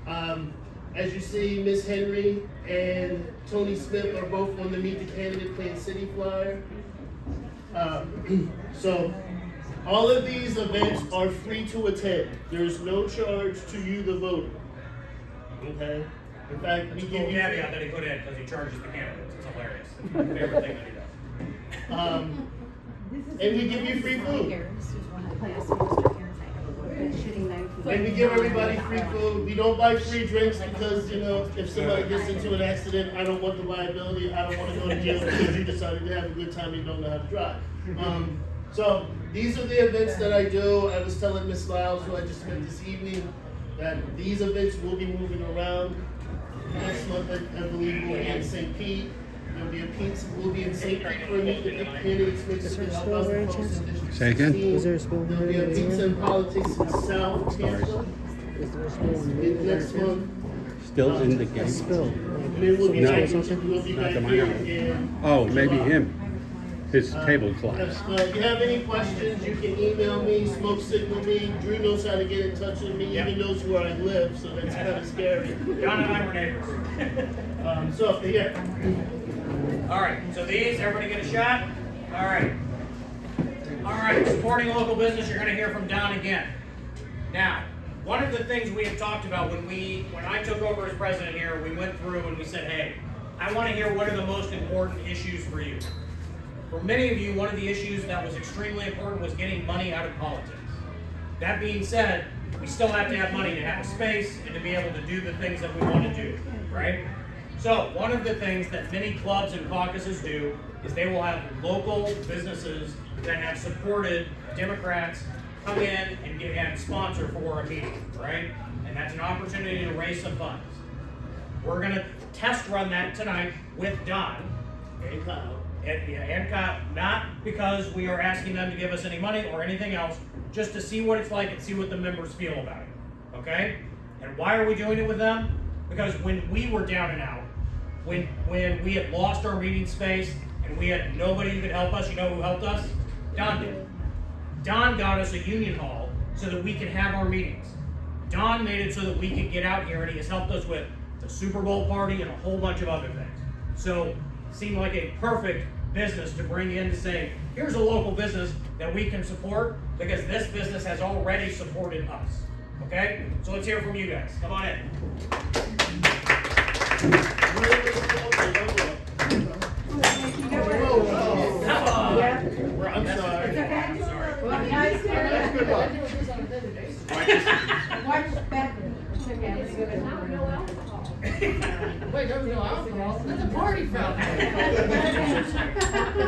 As you see, Miss Henry and Tony Smith are both on the Meet the Candidate Plant City flyer. So all of these events are free to attend. There's no charge to you, the voter. Okay? In fact, we It's a give cool you. caveat that he put in because he charges the candidates. It's hilarious. It's my favorite thing that he does. And we give you free food. Maybe give everybody free food. We don't buy free drinks because, you know, if somebody gets into an accident, I don't want the liability. I don't want to go to jail because you decided to have a good time and you don't know how to drive. So these are the events that I do. I was telling Miss Lyles, who I just met this evening, that these events will be moving around. Next month, I believe we'll be in St. Pete. There'll be a pizza. We'll be in St. Pete for a meet the candidates. Say again? There'll be a pizza and politics in South Tampa next month. Still in the game? And then we'll be No. back, we'll be Not back to my here knowledge. in Oh, maybe July. him. His table collapsed. If you have any questions, you can email me, smoke signal me. Drew knows how to get in touch with me, even knows where I live, so that's kind of scary. John and I were neighbors. So, yeah. All right, so these, everybody get a shot? All right. All right, supporting local business, you're gonna hear from Don again. Now, one of the things we had talked about when I took over as president here, we went through and we said, hey, I wanna hear what are the most important issues for you. For many of you, one of the issues that was extremely important was getting money out of politics. That being said, we still have to have money to have a space and to be able to do the things that we want to do, right? So one of the things that many clubs and caucuses do is they will have local businesses that have supported Democrats come in and sponsor for a meeting, right? And that's an opportunity to raise some funds. We're gonna test run that tonight with Don And Kyle. and Kyle, not because we are asking them to give us any money or anything else, just to see what it's like and see what the members feel about it, okay? And why are we doing it with them? Because when we were down and out, when we had lost our meeting space and we had nobody who could help us, you know who helped us? Don did. Don got us a union hall so that we could have our meetings. Don made it so that we could get out here, and he has helped us with the Super Bowl party and a whole bunch of other things. So, seemed like a perfect business to bring in to say, here's a local business that we can support because this business has already supported us. Okay? So let's hear from you guys. Come on in. Come on. I'm sorry. That's good luck. Watch back. Wait, there was no alcohol. That's a party foul. I'm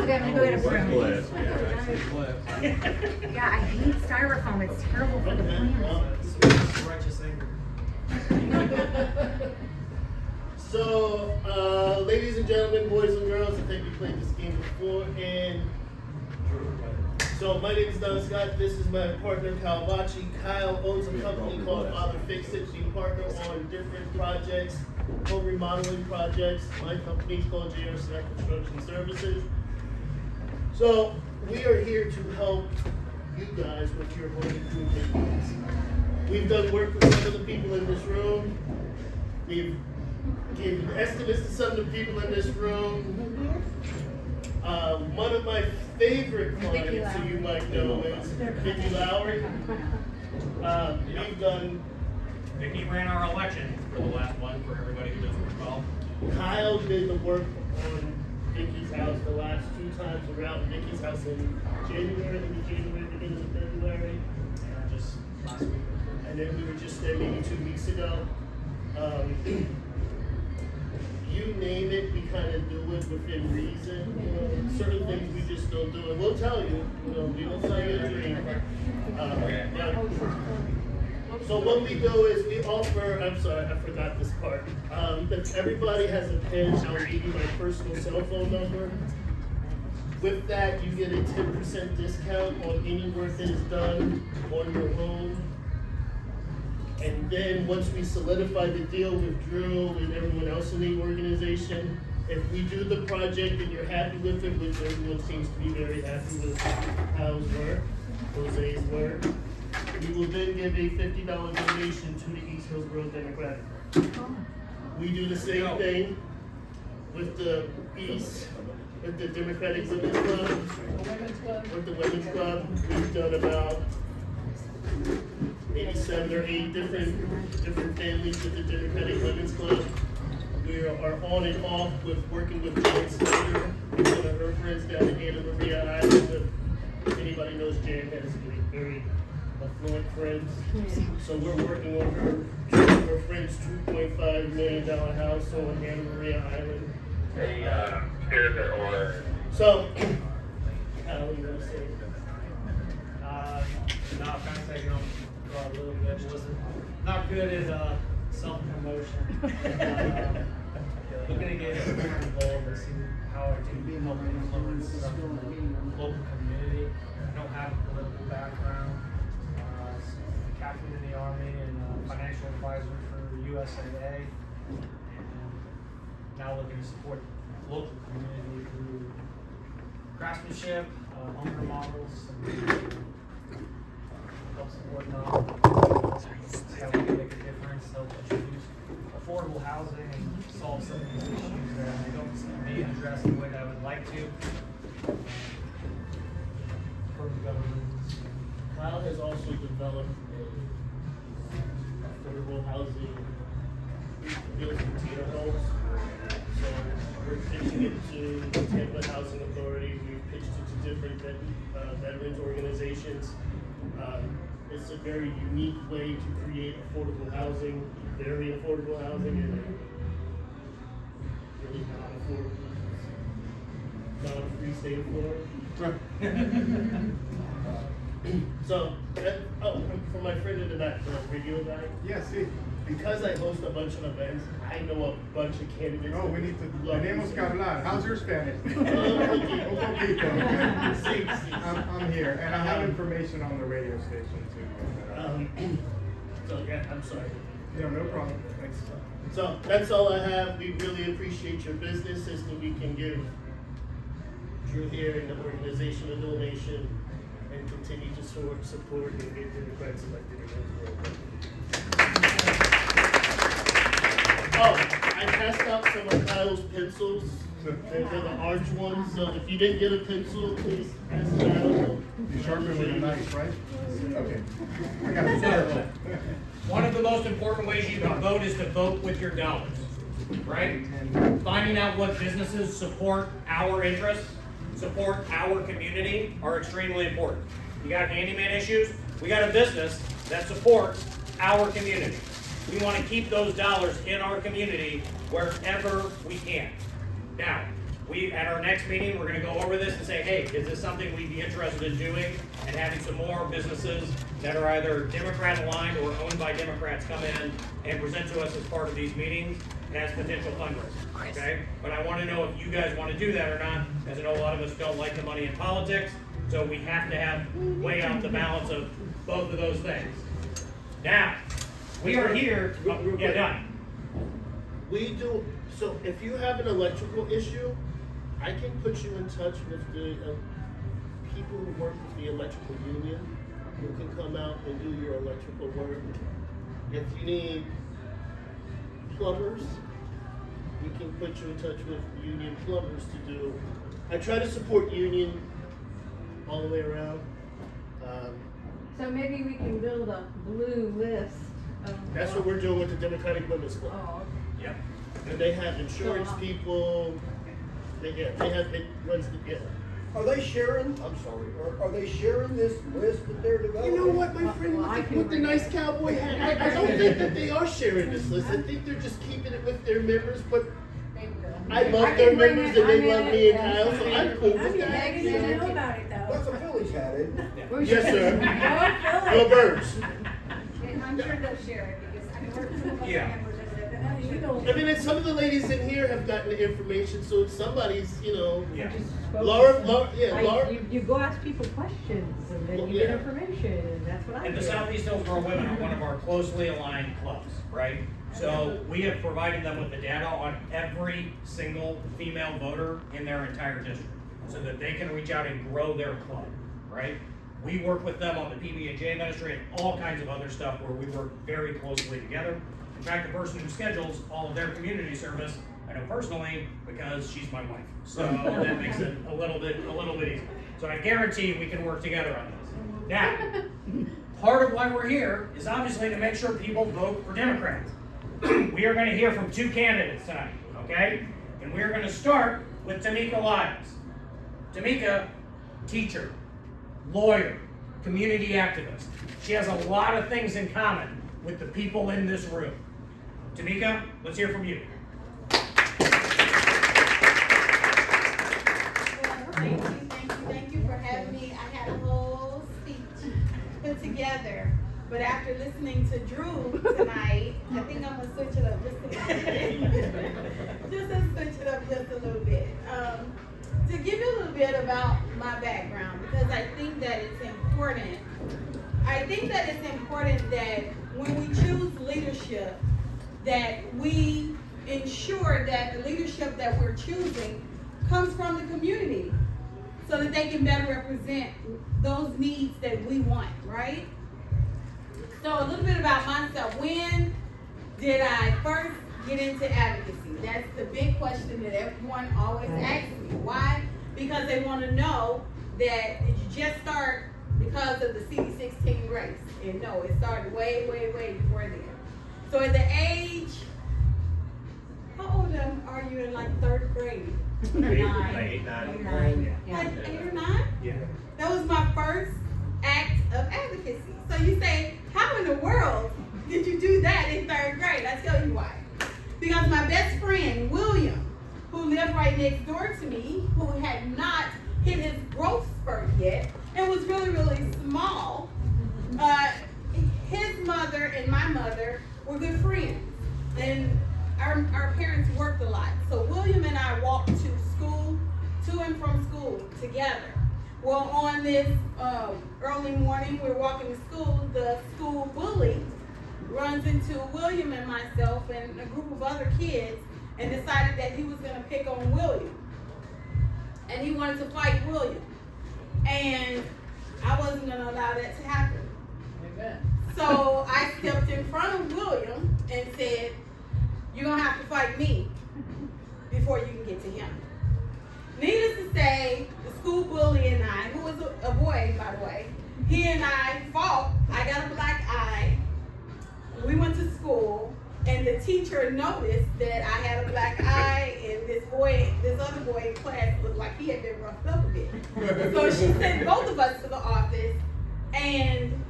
gonna go get a broom. Yeah, I hate styrofoam. It's terrible for the plants. So, ladies and gentlemen, boys and girls, I think we played this game before, and so my name is Don Scott. This is my partner, Kyle Bocci. Kyle owns a company called Father Fix It. We partner on different projects, home remodeling projects. My company is called JR Snack Construction Services. So we are here to help you guys with your home improvement needs. We've done work with some of the people in this room. We've given estimates to some of the people in this room. One of my favorite clients who you might know is Vicky Lowry. We've done. Vicky ran our election for the last one for everybody who doesn't recall. Kyle did the work on Vicky's house the last 2 times around. Vicky's house in January, beginning of February. Just last week. And then we were just there maybe 2 weeks ago. You name it, we kind of do it within reason. You know, certain things we just don't do. And we'll tell you, we don't tell you a dream. So what we do is we offer, I'm sorry, I forgot this part. If everybody has a pen, I'll give you my personal cell phone number. With that, you get a 10% discount on any work that is done on your home. And then once we solidify the deal with Drew and everyone else in the organization, if we do the project and you're happy with it, which everyone seems to be very happy with Kyle's work, Jose's work, we will then give a $50 donation to the East Hillsborough Democratic. We do the same thing with the East, with the Democratic Women's Club, with the Women's Club. We've done about maybe 7 or 8 different families with the Democratic Women's Club. We are on and off with working with Jan Slater, one of her friends down in Anna Maria Island. If anybody knows Jan has a very affluent friends. So we're working on her friend's $2.5 million house on Anna Maria Island. So, how are you gonna say? No, kind of taking on a little bit. Wasn't not good at self-promotion. Looking to get more involved and see how I can help influence the local community. I don't have a political background. Captain in the Army and financial advisor for USAA. And now looking to support local community through craftsmanship, home remodels, and help support them. See how we can make a difference, help introduce affordable housing and solve some of these issues that I don't see being addressed the way that I would like to. From the government. Kyle has also developed a affordable housing built container homes. So we're pitching it to the Tampa Housing Authority. We've pitched it to different veterans organizations. It's a very unique way to create affordable housing, very affordable housing, and really not affordable. Not a free state of Florida. So, for my friend in the back, the radio guy. Yes, sí. Because I host a bunch of events, I know a bunch of candidates. Oh, we need to. Tenemos que hablar. How's your Spanish? Un poquito. I'm here, and I have information on the radio station too. So yeah, I'm sorry. No, no problem. Thanks. So that's all I have. We really appreciate your business, as we can give Drew here and the organization a donation and continue to support and get Democrats elected in Hillsborough. Oh, I passed out some of Kyle's pencils. They're the orange ones, so if you didn't get a pencil, please pass it out. You sharpen with a knife, right? Okay. I got it. So, one of the most important ways you can vote is to vote with your dollars, right? Finding out what businesses support our interests, support our community are extremely important. You got handyman issues, we got a business that supports our community. We want to keep those dollars in our community wherever we can. Now, at our next meeting, we're going to go over this and say, hey, is this something we'd be interested in doing and having some more businesses that are either Democrat aligned or owned by Democrats come in and present to us as part of these meetings as potential fundraisers, okay? But I want to know if you guys want to do that or not, as I know a lot of us don't like the money in politics, so we have to weigh out the balance of both of those things. Now, we are here, yeah, done. We do, so if you have an electrical issue, I can put you in touch with the people who work with the electrical union who can come out and do your electrical work. If you need plumbers, we can put you in touch with union plumbers to do. I try to support union all the way around. So maybe we can build a blue list of. That's what we're doing with the Democratic Women's Club. Oh, Yep. And they have insurance people. It runs the, yeah. Are they sharing, I'm sorry, are they sharing this list that they're developing? You know what, my friend, with the nice cowboy hat, I don't think that they are sharing this list. I think they're just keeping it with their members, but I love their members and they love me and Kyle, so I'm cool with that. I didn't know about it though. That's a Phillies hat, isn't it? Yes, sir. Go Birds. I'm sure they'll share it because I mean, we're some of us are Yeah. members of it, but you don't. I mean, and some of the ladies in here have gotten the information, so it's somebody's, you know. Yeah. Laura. You go ask people questions and then you get information, and that's what I do. And the Southeast Hillsborough Women are one of our closely aligned clubs, right? So we have provided them with the data on every single female voter in their entire district so that they can reach out and grow their club, right? We work with them on the PB&J ministry and all kinds of other stuff where we work very closely together. In fact, the person who schedules all of their community service, I know personally because she's my wife. So that makes it a little bit easier. So I guarantee we can work together on this. Now, part of why we're here is obviously to make sure people vote for Democrats. We are going to hear from two candidates tonight, okay? And we're going to start with Tamika Lyles. Tamika, teacher, lawyer, community activist. She has a lot of things in common with the people in this room. Tamika, let's hear from you. Thank you for having me. I had a whole speech put together, but after listening to Drew tonight, I think I'm gonna switch it up just a little bit. Just to switch it up just a little bit. To give you a little bit about my background, because I think that it's important. I think that it's important that when we choose leadership, that we ensure that the leadership that we're choosing comes from the community so that they can better represent those needs that we want, right? So a little bit about myself. When did I first get into advocacy? That's the big question that everyone always asks me. Why? Because they want to know that did you just start because of the CD16 race? And no, it started way, way, way before then. So at the age, how old are you in like third grade? 8, 9. Like 8 or 9? Yeah. That was my first act of advocacy. So you say, how in the world did you do that in third grade? I tell you why. Because my best friend, William, who lived right next door to me, who had not hit his growth spurt yet, and was really, really small, his mother and my mother were good friends. And our parents worked a lot. So William and I walked to and from school together. Well, on this early morning, we're walking to school, the school bully runs into William and myself and a group of other kids and decided that he was going to pick on William. And he wanted to fight William. And I wasn't going to allow that to happen. Amen. So I stepped in front of William and said, you're going to have to fight me before you can get to him. Needless to say, the school bully and I, who was a boy, by the way, he and I fought. I got a black eye. We went to school, and the teacher noticed that I had a black eye, and this other boy in class looked like he had been roughed up a bit. So she sent both of us to the office, and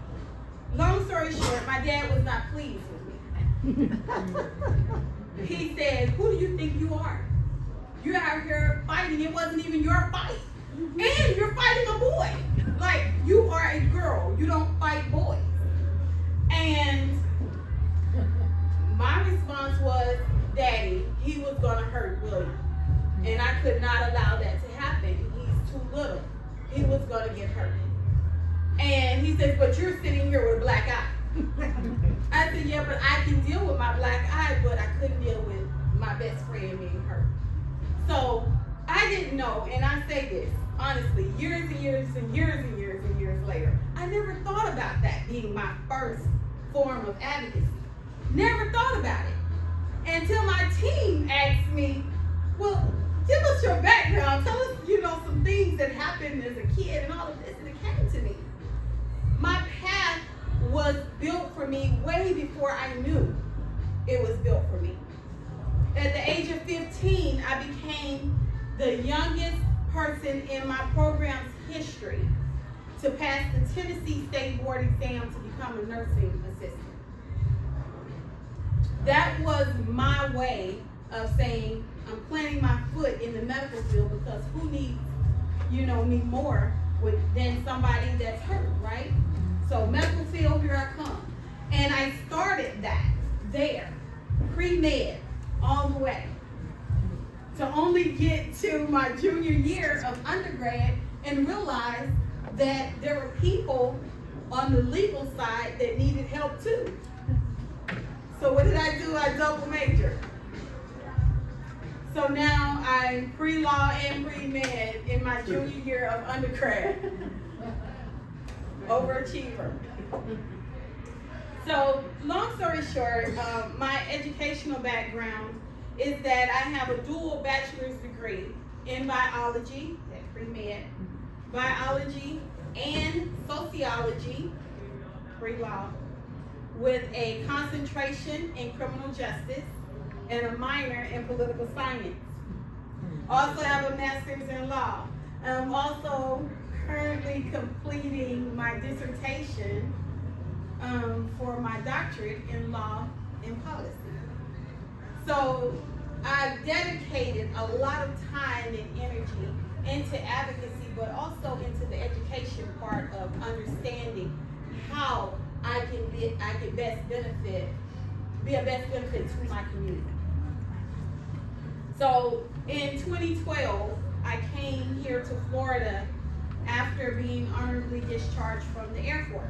long story short, my dad was not pleased with me. He said, who do you think you are? You're out here fighting, it wasn't even your fight. And you're fighting a boy. Like, you are a girl, you don't fight boys. And my response was, Daddy, he was gonna hurt William. And I could not allow that to happen. He's too little. He was gonna get hurt. And he says, but you're sitting here with a black eye. I said, yeah, but I can deal with my black eye, but I couldn't deal with my best friend being hurt. So I didn't know, and I say this honestly, years and years and years and years and years later, I never thought about that being my first form of advocacy. Never thought about it until my team asked me, well, give us your background. Tell us, some things that happened as a kid and all of this, and it came to me. My path was built for me way before I knew it was built for me. At the age of 15, I became the youngest person in my program's history to pass the Tennessee State Board exam to become a nursing assistant. That was my way of saying, I'm planting my foot in the medical field because who needs, need more than somebody that's hurt, right? So medical field, here I come. And I started that there, pre-med, all the way, to only get to my junior year of undergrad and realize that there were people on the legal side that needed help too. So what did I do? I double majored. So now I'm pre-law and pre-med in my junior year of undergrad. Overachiever. So long story short, my educational background is that I have a dual bachelor's degree in biology, that pre-med, biology and sociology, pre-law, with a concentration in criminal justice and a minor in political science. Also have a master's in law. I'm also currently be completing my dissertation for my doctorate in law and policy. So I've dedicated a lot of time and energy into advocacy, but also into the education part of understanding how I can be a best benefit to my community. So in 2012, I came here to Florida after being honorably discharged from the Air Force.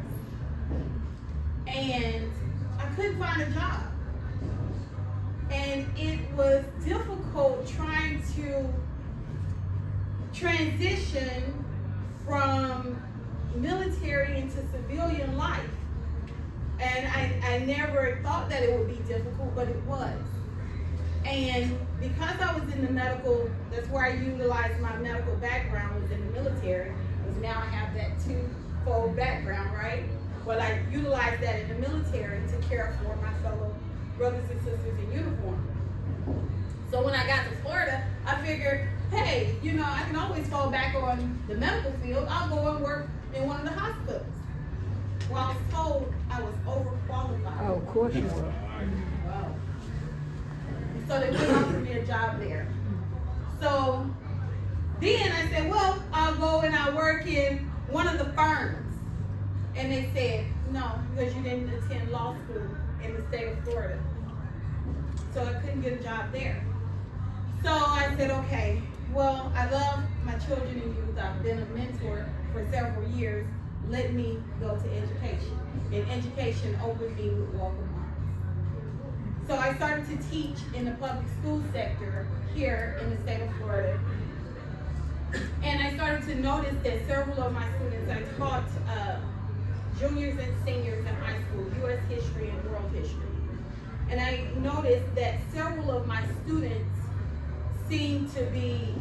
And I couldn't find a job. And it was difficult trying to transition from military into civilian life. And I never thought that it would be difficult, but it was. And because I was in the medical, that's where I utilized my medical background, was in the military, because now I have that twofold background, right? Well, I utilized that in the military to care for my fellow brothers and sisters in uniform. So when I got to Florida, I figured, hey, you know, I can always fall back on the medical field. I'll go and work in one of the hospitals. Well, I was told I was overqualified. Oh, of course you were. Wow. So they wouldn't offer me a job there. So then I said, well, I'll go and I'll work in one of the firms. And they said, no, because you didn't attend law school in the state of Florida. So I couldn't get a job there. So I said, okay, well, I love my children and youth. I've been a mentor for several years. Let me go to education. And education opened me with welcome arms. So I started to teach in the public school sector here in the state of Florida. And I started to notice that several of my students, I taught juniors and seniors in high school, U.S. history and world history. And I noticed that several of my students seem to be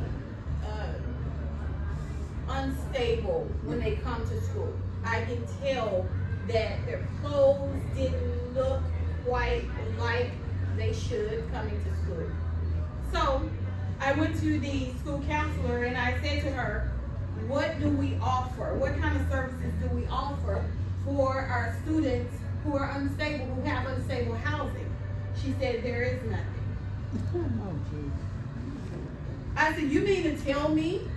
unstable when they come to school. I can tell that their clothes didn't look quite like they should coming to school. So I went to the school counselor and I said to her, what do we offer? What kind of services do we offer for our students who are unstable, who have unstable housing? She said, there is nothing. Oh, geez. I said, you mean to tell me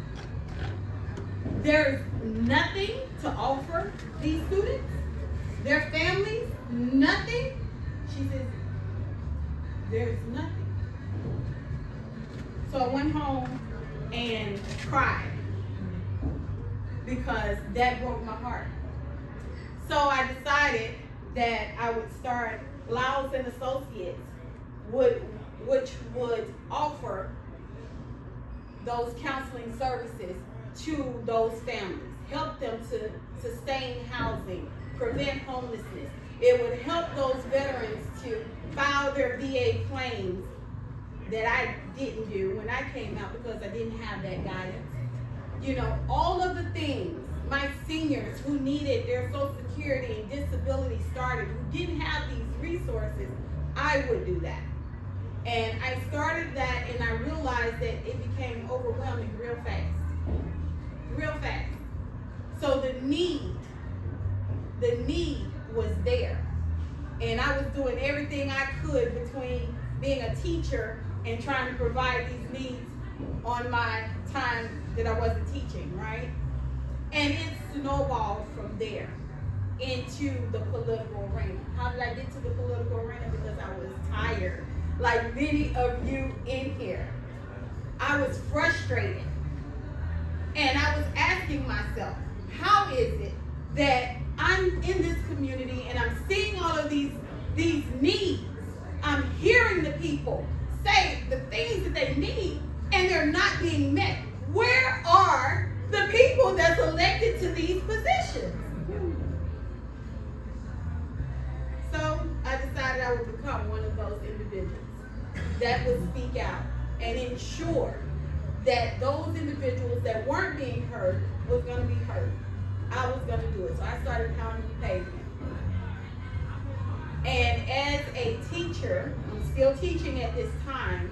there's nothing to offer these students? Their families? Nothing? She says, there's nothing. So I went home and cried because that broke my heart. So I decided that I would start Lyles and Associates, which would offer those counseling services to those families, help them to sustain housing, prevent homelessness. It would help those veterans to file their VA claims that I didn't do when I came out because I didn't have that guidance. You know, all of the things my seniors who needed their Social Security and disability started, who didn't have these resources, I would do that. And I started that and I realized that it became overwhelming real fast. Real fast. So the need was there. And I was doing everything I could between being a teacher and trying to provide these needs on my time that I wasn't teaching, right? And it snowballed from there into the political arena. How did I get to the political arena? Because I was tired. Like many of you in here, I was frustrated. And I was asking myself, how is it that I'm in this community and I'm seeing all of these needs? I'm hearing the people say the things that they need and they're not being met. Where are the people that's elected to these positions? So I decided I would become one of those individuals that would speak out and ensure that those individuals that weren't being heard was going to be heard. I was going to do it. So I started pounding the pavement. And as a teacher, I'm still teaching at this time,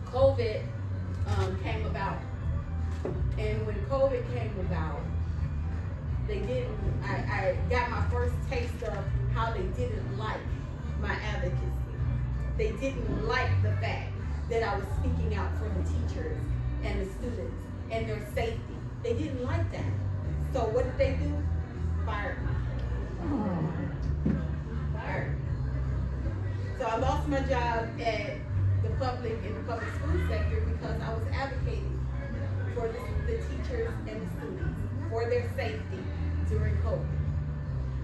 COVID came about. And when COVID came about, They didn't, I got my first taste of how they didn't like my advocacy. They didn't like the fact that I was speaking out for the teachers and the students and their safety. They didn't like that. So what did they do? Fired me. Fired me. So I lost my job at in the public school sector because I was advocating for the teachers and the students, for their safety during COVID.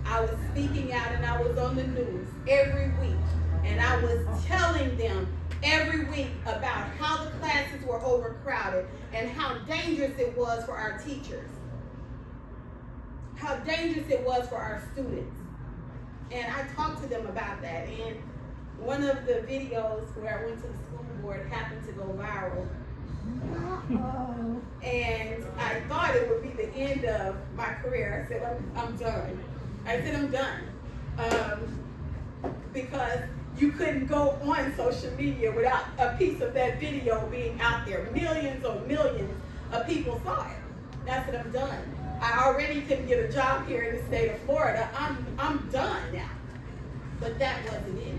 I was speaking out and I was on the news every week, and I was telling them every week about how the classes were overcrowded and how dangerous it was for our teachers, how dangerous it was for our students. And I talked to them about that, and one of the videos where I went to the school board happened to go viral. And I thought it would be the end of my career. I said, I'm done. I said, I'm done. Because you couldn't go on social media without a piece of that video being out there. Millions on millions of people saw it. And I said, I'm done. I already couldn't get a job here in the state of Florida. I'm done now. But that wasn't it.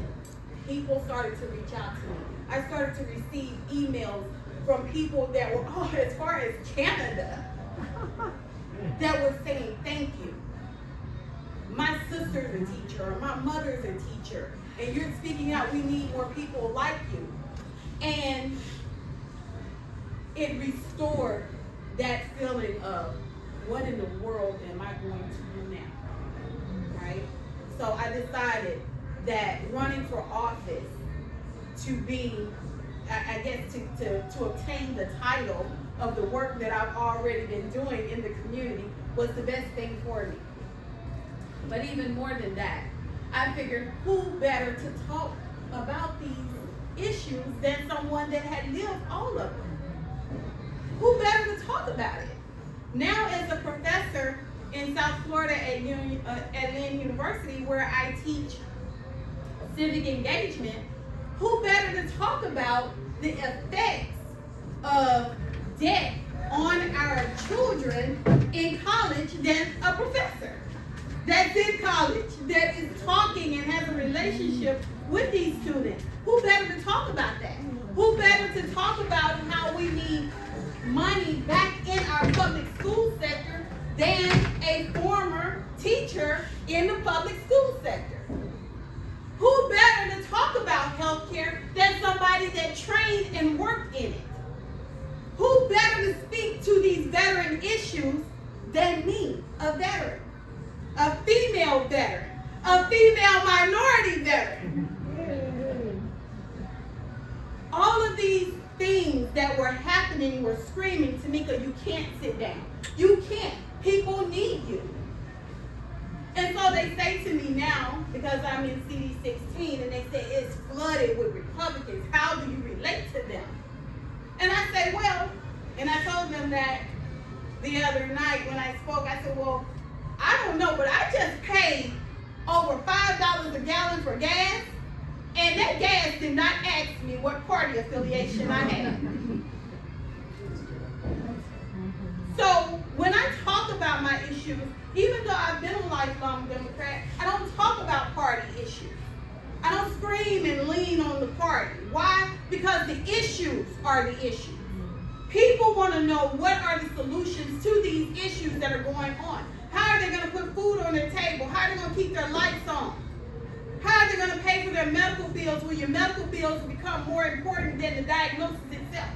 People started to reach out to me. I started to receive emails from people that were, as far as Canada, that were saying thank you. My sister's a teacher, or my mother's a teacher, and you're speaking out, we need more people like you. And it restored that feeling of, what in the world am I going to do now, right? So I decided that running for office to be, I guess, to obtain the title of the work that I've already been doing in the community was the best thing for me. But even more than that, I figured who better to talk about these issues than someone that had lived all of them? Who better to talk about it? Now as a professor in South Florida at Lynn University, where I teach civic engagement, who better to talk about the effects of debt on our children in college than a professor that's in college, that is talking and has a relationship with these students? Who better to talk about that? Who better to talk about how we need money back in our public school sector than a former teacher in the public school sector? Who better to talk about healthcare than somebody that trained and worked in it? Who better to speak to these veteran issues than me, a veteran, a female veteran, a female minority veteran? All of these things that were happening were screaming, Tamika, you can't sit down. You can't. People need you. And so they say to me now, because I'm in CD 16, and they say it's flooded with Republicans. How do you relate to them? And I say, well, and I told them that the other night when I spoke, I said, well, I don't know, but I just paid over $5 a gallon for gas, and that gas did not ask me what party affiliation I had. So when I talk about my issues, even though I've been a lifelong Democrat, I don't talk about party issues. I don't scream and lean on the party. Why? Because the issues are the issues. People want to know what are the solutions to these issues that are going on. How are they going to put food on their table? How are they going to keep their lights on? How are they going to pay for their medical bills when your medical bills become more important than the diagnosis itself?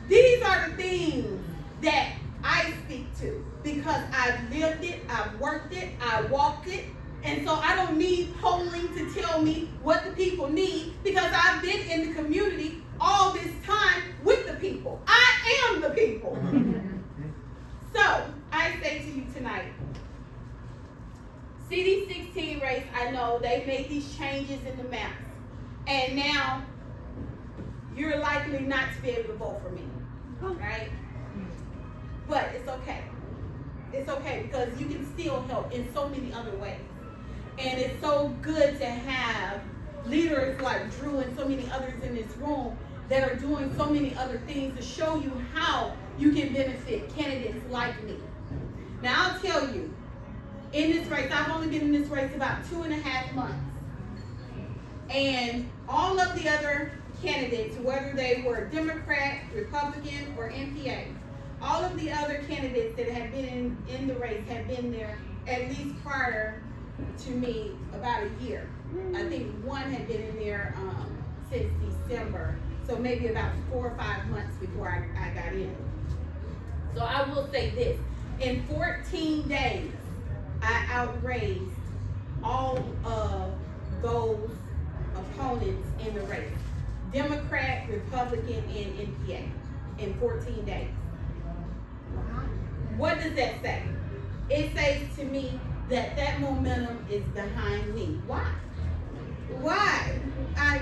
These are the things that I speak to because I've lived it, I've worked it, I walked it, and so I don't need polling to tell me what the people need because I've been in the community all this time with the people. I am the people. So I say to you tonight, CD 16 race, I know they've made these changes in the maps, and now you're likely not to be able to vote for me, right? But it's okay. It's okay because you can still help in so many other ways. And it's so good to have leaders like Drew and so many others in this room that are doing so many other things to show you how you can benefit candidates like me. Now I'll tell you, in this race, I've only been in this race about 2.5 months. And all of the other candidates, whether they were Democrat, Republican, or NPA, all of the other candidates that have been in the race have been there at least prior to me about a year. I think one had been in there since December, so maybe about 4 or 5 months before I got in. So I will say this, in 14 days, I outraised all of those opponents in the race, Democrat, Republican, and NPA, in 14 days. What does that say? It says to me that that momentum is behind me. Why? Why? I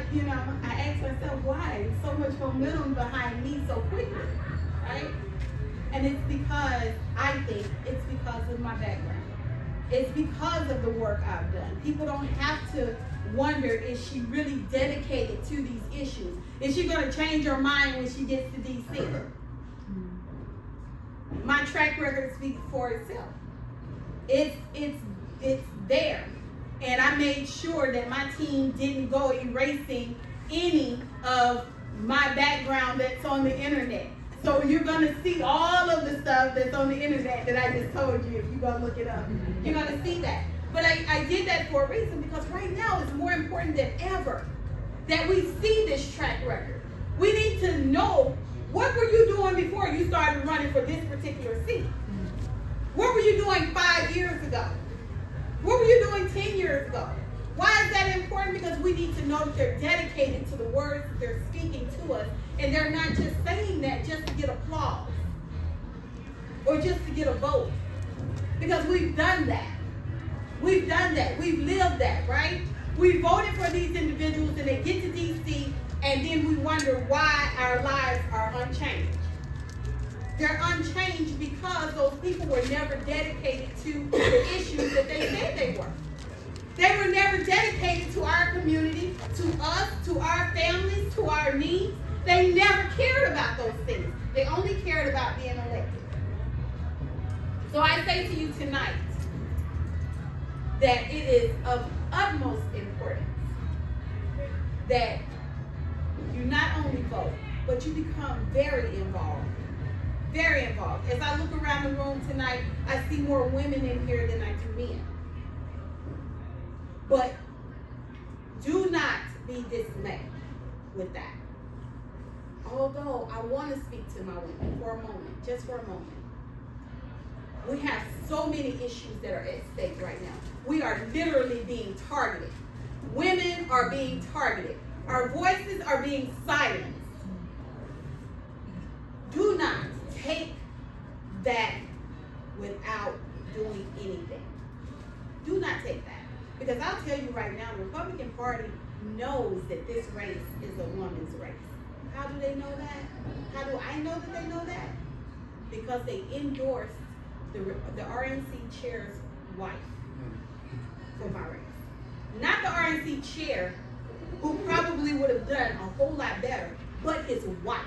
asked myself, why so much momentum behind me so quickly, right? And it's because, I think, it's because of my background. It's because of the work I've done. People don't have to wonder, is she really dedicated to these issues? Is she going to change her mind when she gets to DC? My track record speaks for itself. It's there. And I made sure that my team didn't go erasing any of my background that's on the internet. So you're gonna see all of the stuff that's on the internet that I just told you if you go look it up. You're gonna see that. But I did that for a reason, because right now it's more important than ever that we see this track record. We need to know, what were you doing before you started running for this particular seat? What were you doing 5 years ago? What were you doing 10 years ago? Why is that important? Because we need to know that they're dedicated to the words that they're speaking to us, and they're not just saying that just to get applause or just to get a vote. Because we've done that. We've done that. We've lived that, right? We voted for these individuals and they get to DC, and then we wonder why our lives are unchanged. They're unchanged because those people were never dedicated to the issues that they said they were. They were never dedicated to our community, to us, to our families, to our needs. They never cared about those things. They only cared about being elected. So I say to you tonight that it is of utmost importance that you not only vote, but you become very involved. Very involved. As I look around the room tonight, I see more women in here than I do men. But do not be dismayed with that. Although I want to speak to my women for a moment, just for a moment. We have so many issues that are at stake right now. We are literally being targeted. Women are being targeted. Our voices are being silenced. Do not take that without doing anything. Do not take that. Because I'll tell you right now, the Republican Party knows that this race is a woman's race. How do they know that? How do I know that they know that? Because they endorsed the RNC chair's wife for my race. Not the RNC chair, who probably would have done a whole lot better, but his wife.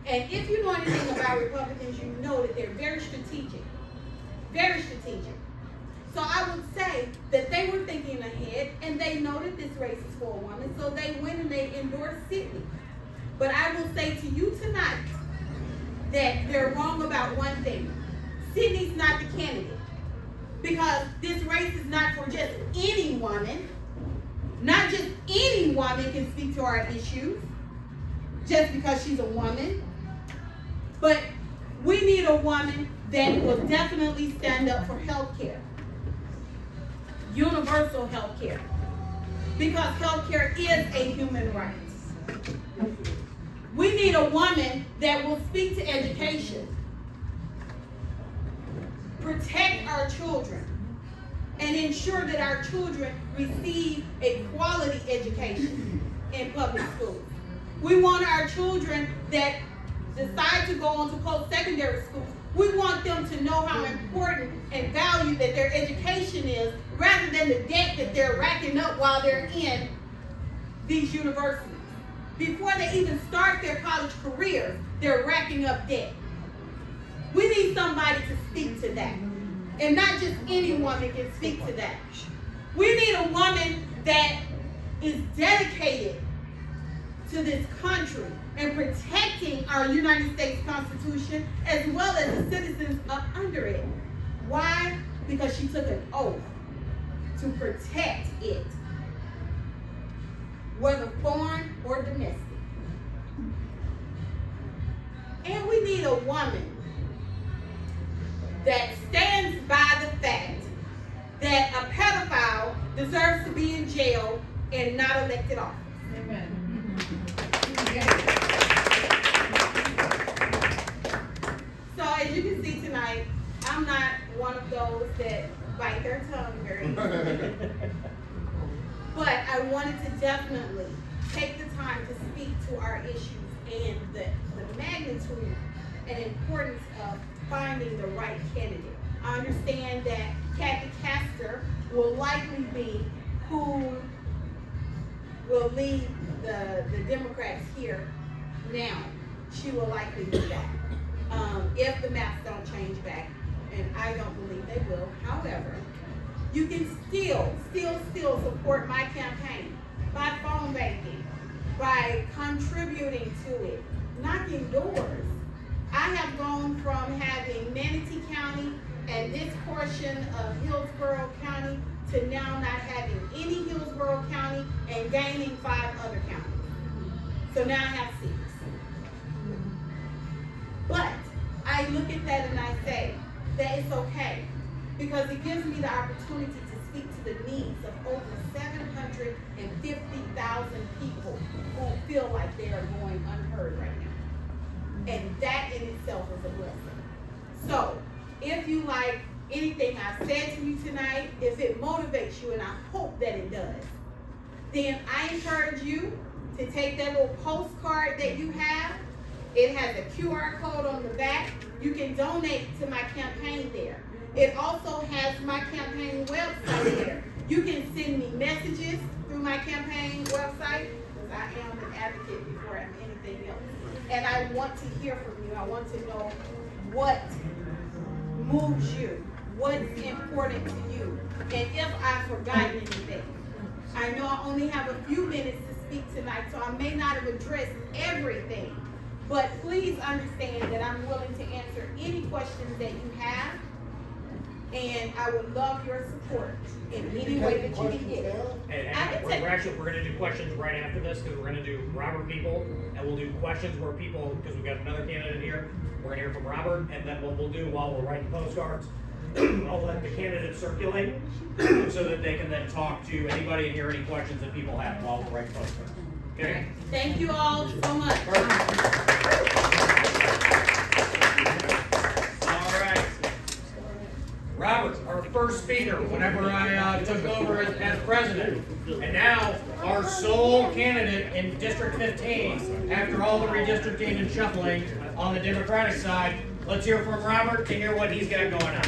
And if you know anything about Republicans, you know that they're very strategic. Very strategic. So I would say that they were thinking ahead, and they know that this race is for a woman, so they went and they endorsed Sydney. But I will say to you tonight that they're wrong about one thing. Sydney's not the candidate. Because this race is not for just any woman. Not just any woman can speak to our issues just because she's a woman. But we need a woman that will definitely stand up for health care. Universal health care. Because health care is a human right. We need a woman that will speak to education. Protect our children. And ensure that our children receive a quality education in public schools. We want our children that decide to go on to post-secondary schools, we want them to know how important and valued that their education is, rather than the debt that they're racking up while they're in these universities. Before they even start their college careers, they're racking up debt. We need somebody to that. And not just any woman can speak to that. We need a woman that is dedicated to this country and protecting our United States Constitution as well as the citizens up under it. Why? Because she took an oath to protect it, whether foreign or domestic. And we need a woman that stands by the fact that a pedophile deserves to be in jail and not elected office. Amen. So as you can see tonight, I'm not one of those that bite their tongue very easily. But I wanted to definitely take the time to speak to our issues and the magnitude and importance of finding the right candidate. I understand that Kathy Castor will likely be who will lead the Democrats here now. She will likely do that. If the maps don't change back, and I don't believe they will. However, you can still support my campaign by phone banking, by contributing to it, knocking doors. I have gone from having Manatee County and this portion of Hillsborough County to now not having any Hillsborough County and gaining 5 other counties. So now I have 6. But I look at that and I say that it's okay because it gives me the opportunity to speak to the needs of over 750,000 people who feel like they are going unheard right now. And that in itself is a blessing. So, if you like anything I've said to you tonight, if it motivates you, and I hope that it does, then I encourage you to take that little postcard that you have. It has a QR code on the back. You can donate to my campaign there. It also has my campaign website there. You can send me messages through my campaign website because I am an advocate before I'm anything else. And I want to hear from you. I want to know what moves you, what's important to you, and if I've forgotten anything. I know I only have a few minutes to speak tonight, so I may not have addressed everything, but please understand that I'm willing to answer any questions that you have, and I would love your support in any way that you can get. And we're gonna do questions right after this, because we're gonna do Robert people, and we'll do questions where people, because we've got another candidate here, we're gonna hear from Robert, and then what we'll do while we're writing postcards, I'll let the candidates circulate, so that they can then talk to anybody and hear any questions that people have while we're writing postcards. Okay? Thank you all so much. Robert, our first speaker, whenever I took over as president, and now our sole candidate in District 15, after all the redistricting and shuffling on the Democratic side. Let's hear from Robert to hear what he's got going on.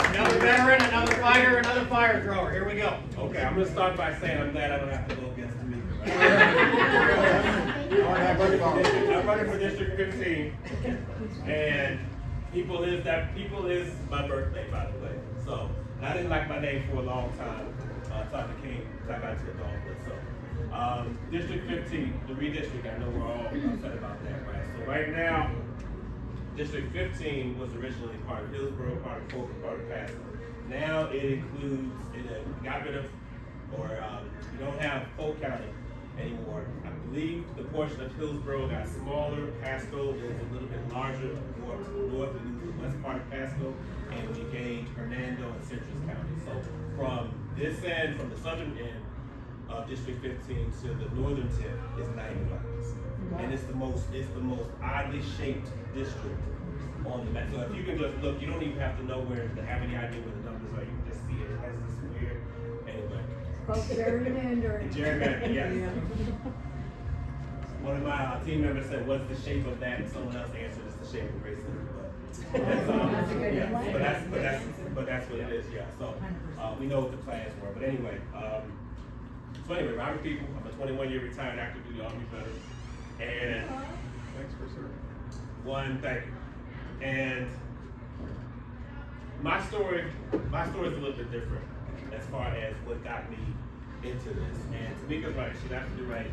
Another veteran, another fighter, another fire thrower. Here we go. Okay, I'm gonna start by saying I'm glad I don't have to go against me. I'm running for District 15, and People is my birthday, by the way. So I didn't like my name for a long time. Dr. King, I got to the dog with. So District 15, the redistricting. I know we're all upset about that, right? So right now, District 15 was originally part of Hillsborough, part of Polk, part of Pasco. Now it includes, got rid of, or you don't have Polk County anymore. I believe the portion of Hillsborough got smaller. Pasco is a little bit larger. More to the north, we lose the west part of Pasco, and we gained Hernando and Citrus County. So from this end, from the southern end of District 15 to the northern tip is 90 miles. And it's the most oddly shaped district on the map. So if you can just look, you don't even have to know where to have any idea where the numbers are. You can just see it. It has this weird, anyway. Called gerrymandering. Gerrymandering, yes. One of my team members said, "What's the shape of that?" And someone else answered, "It's the shape of racism." But that's what it is. Yeah. So we know what the plans were. But anyway, Robert People. I'm a 21-year retired active duty Army veteran, and thanks for serving. Thank you. And my story is a little bit different as far as what got me into this. And Tamika's right, she's absolutely right.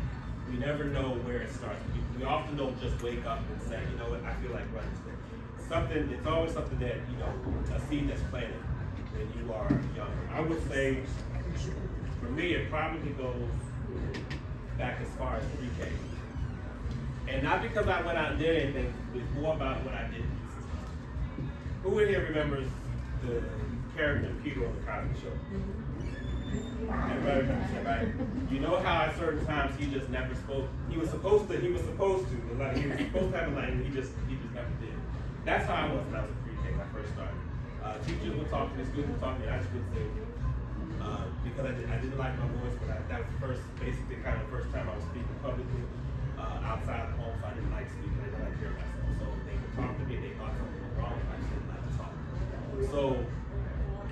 We never know where it starts. We often don't just wake up and say, you know what, I feel like running today. It's always something that, you know, a seed that's planted when you are younger. I would say, for me, it probably goes back as far as pre-K. And not because I went out and did anything, it's more about what I did. Who in here remembers the character Peter on the Cosby Show? Everybody remembers that, right? You know how at certain times he just never spoke. He was supposed to, he was supposed to have a line, he just never did. That's how I was when I was a pre-K when I first started. Teachers would talk to me, students would talk to me, I just wouldn't say anything. Because I didn't like my voice, but that was basically kind of the first time I was speaking publicly outside the home, so I didn't like speaking, I didn't like hearing myself. So they would talk to me, they thought something was wrong, I just didn't like to talk. So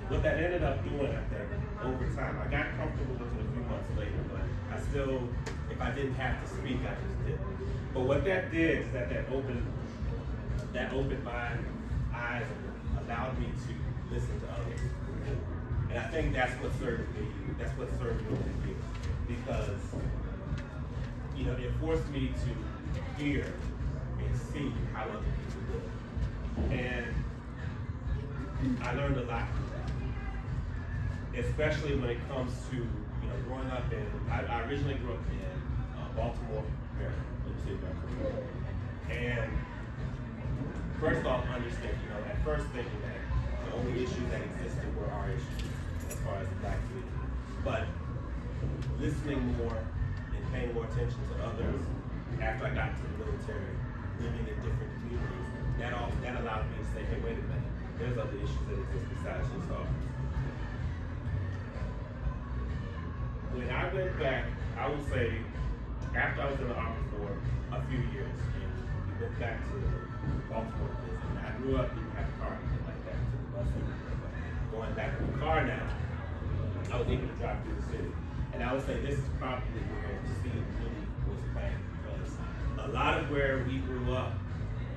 what that ended up doing, I think, over time, I got comfortable with it a few months later, but I still, if I didn't have to speak, I just didn't. But what that did is that opened my eyes and allowed me to listen to others. And I think that's what served me over the years. Because, you know, it forced me to hear and see how other people live. And I learned a lot from that. Especially when it comes to, you know, growing up in, I originally grew up in Baltimore, Maryland, in the city of Baltimore. And first off, understand, you know, at first thinking that the only issues that existed were our issues as far as the black community. But listening more and paying more attention to others after I got into the military, living in different communities, that allowed me to say, hey, wait a minute, there's other issues that exist besides just ours. When I went back, I would say, after I was in the Army for a few years, and we went back to Baltimore to visit. And I grew up, didn't have a car, anything like that, took the bus and everything. But going back in the car now, I was able to drive through the city. And I would say this is probably where the seed really was planted, because a lot of where we grew up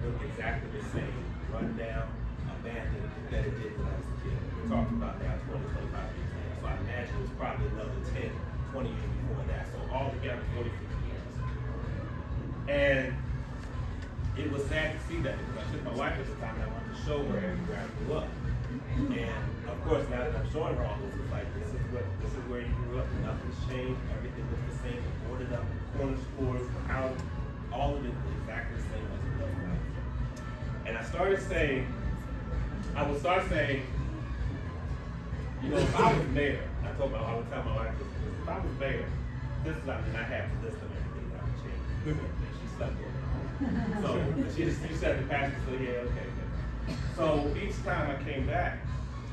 looked exactly the same, run down, abandoned, that it did when I was a kid. We're talking about now 20, 25 years later. So I imagine it was probably another 10, 20 years before that. So altogether 40, 50 years. And it was sad to see that, because I took my wife at the time and I wanted to show her everywhere I grew up. And of course, now that I'm showing her all this, it's like, this is where you grew up, nothing's changed, everything was the same, boarded up, corner stores, house, all of it was exactly the same as it was when I was young. And I would start saying, you know, if I was mayor, I would tell my wife this, if I was mayor, this is, I have to list of everything that would change. And she slept on it. So she said the pastor, so yeah, okay. So each time I came back,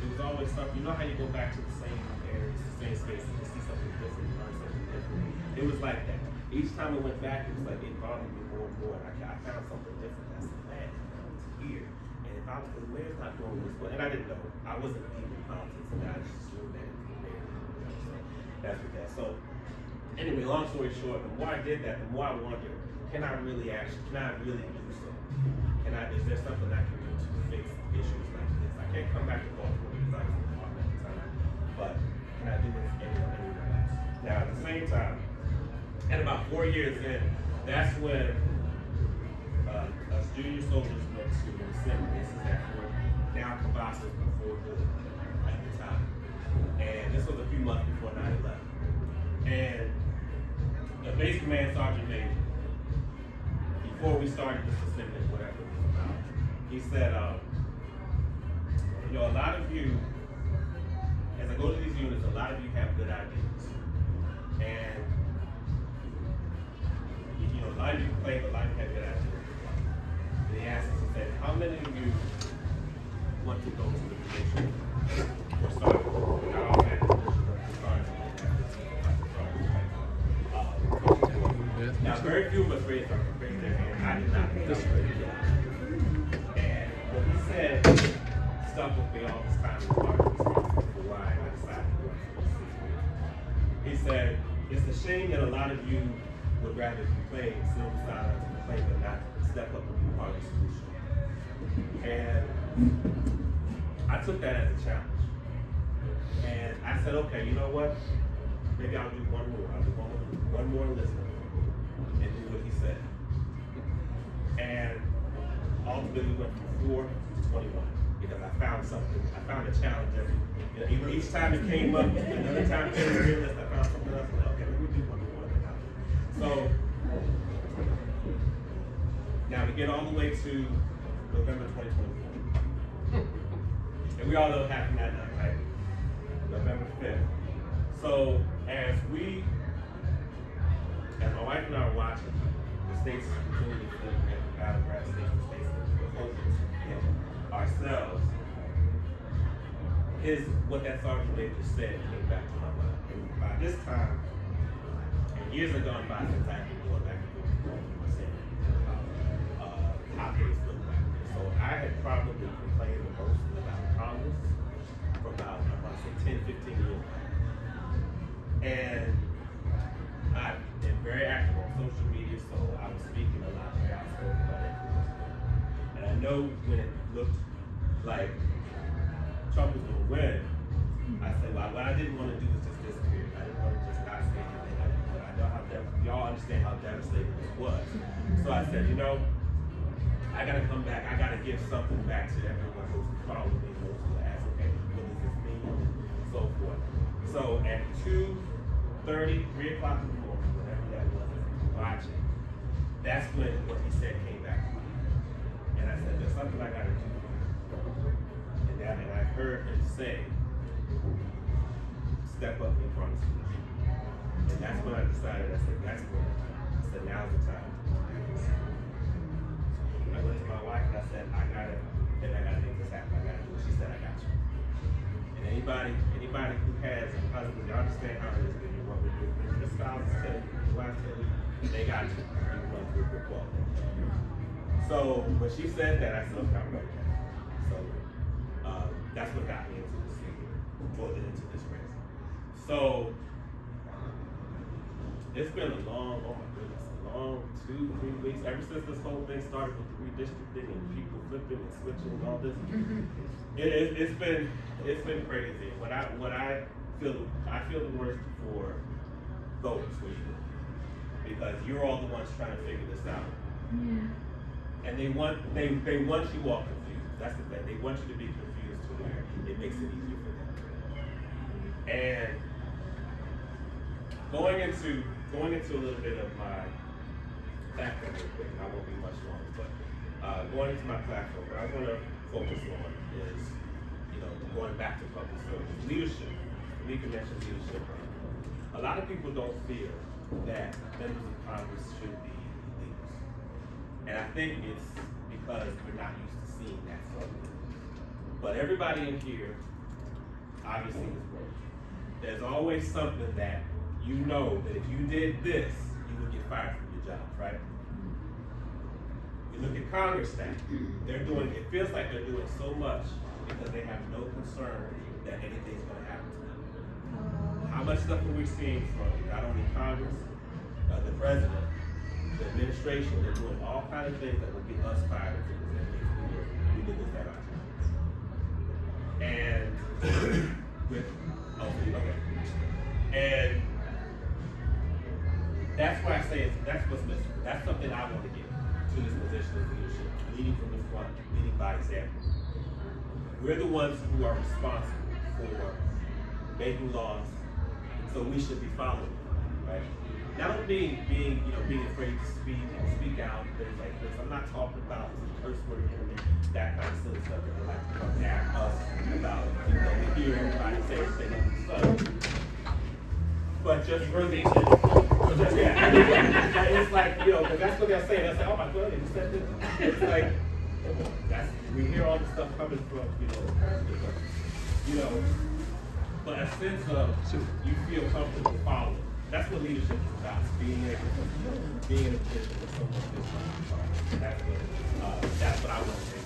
it was always something, you know how you go back to the same areas, the same spaces, and see something different, you learn something different. It was like that. Each time I went back, it was like it bothered me more and more. And I found something different. I said, man, it's here. And if I was the mayor's not doing this, and I didn't know. I wasn't deep in politics, and I just assumed that it was the mayor. So that's what that. So anyway, long story short, the more I did that, the more I wondered, can I really do something? Is there something I can do to fix issues like this? I can't come back to Baltimore because I was in the army at the time, but can I do it anywhere else? Now, at the same time, and about 4 years in, that's when us junior soldiers went to the assembly. This is at Fort, now Cavazos, before Hood at the time. And this was a few months before 9/11. And the base command sergeant major, before we started this assembly, whatever it was about, he said, you know, a lot of you, as I go to these units, a lot of you have good ideas. And, you know, a lot of you complain, but a lot of you have good ideas. And he asked us, he said, how many of you want to go to the position for sergeant? Not all had positions for sergeant. Now, very few of us raised their hand. I did not. And what he said stuck with me all this time as far as responsible for why I decided to work for the city. He said, it's a shame that a lot of you would rather complain, sit on the sidelines and complain, but not step up and be part of the solution. And I took that as a challenge. And I said, okay, you know what? Maybe I'll do one more. I'll do one more listen and do what he said. And ultimately we went from 4 to 21 because I found something. I found a challenge each time it came up, another time it came up, I found something else. I'm like, okay, let me do one more. So now we get all the way to November 2024. And we all know what happened that night, right? November 5th. So as my wife and I are watching, the states continually flipping at the battleground states and states that we're hoping to get ourselves, what that Sergeant Major said came back to my mind. And by this time, and years have gone by since I've been going back and forth saying how things look back there. So I had probably complained the most about Congress for about, I want to say 10, 15 years. And I've been very active on social media, so I was speaking a lot, very outspoken about it. And I know when it looked like Trump was going to win, I said, well, what I didn't want to do was just disappear. I didn't want to just not say anything. But I know how y'all understand how devastating this was. So I said, you know, I got to come back. I got to give something back to everyone who's following me, those who ask, okay, what does this mean, and so forth. So at 2:30, 3 o'clock in the morning, whatever that was, watching, that's when what he said came back to me. And I said, there's something I got to do. And I heard him say, step up in front of solution. And that's when I decided, I said, now's the time. I went to my wife and I said, I gotta make this happen. I gotta do it. She said, I got you. And anybody who has a husband, you understand how it is when you want to do it. When your spouse tell you, your wife tell you, they got you. You run through a brick wall. So when she said that, I said, okay, I'm ready. So that's what got me into this into this race. So it's been a long, oh my goodness, a long 2-3 weeks ever since this whole thing started with the redistricting and people flipping and switching and all this. It's been crazy. I feel the worst for voters for you because you're all the ones trying to figure this out. And they want you all confused. That's the thing. They want you to be confused to where it makes it easier for them. And going into a little bit of my background real quick, and I won't be much longer, but going into my platform, what I want to focus on is, going back to public service. Leadership. We can mention leadership. A lot of people don't feel that members of Congress should be leaders. And I think it's because we're not used to seeing that from them. But everybody in here obviously is working. There's always something that you know that if you did this, you would get fired from your job, right? You look at Congress now, it feels like they're doing so much because they have no concern that anything's going to happen to them. How much stuff are we seeing from not only Congress, the president, the administration? They're doing all kinds of things that will get us fired if we did this at our job. And and that's why I say that's what's missing. That's something I want to get to this position of leadership, leading from the front, leading by example. We're the ones who are responsible for making laws, so we should be following them, right? Not being afraid to speak out, things like this. I'm not talking about curse word internet, that kind of silly stuff that they like to come at us about. We hear everybody say everything and stuff. But just really, it's like, because that's what they're saying. I say, oh my God, you said this. It's like, we hear all this stuff coming from, but a sense of you feel comfortable following. That's what leadership is about. Being in a position where someone feels comfortable. That's what I want to say.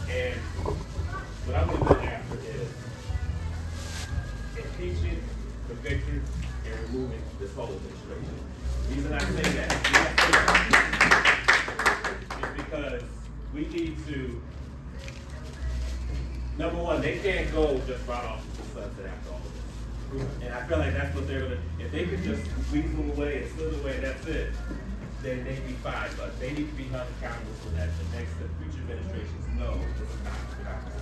And what I'm going to do after is impeaching, convicting, and removing this whole administration. The reason I say that is because we need to number one, they can't go just right off to the sunset after all of this. And I feel like that's what they're gonna, if they could just squeeze them away and slid away and that's it, then they'd be fine. But they need to be held accountable so that the future administrations know this is not what happens.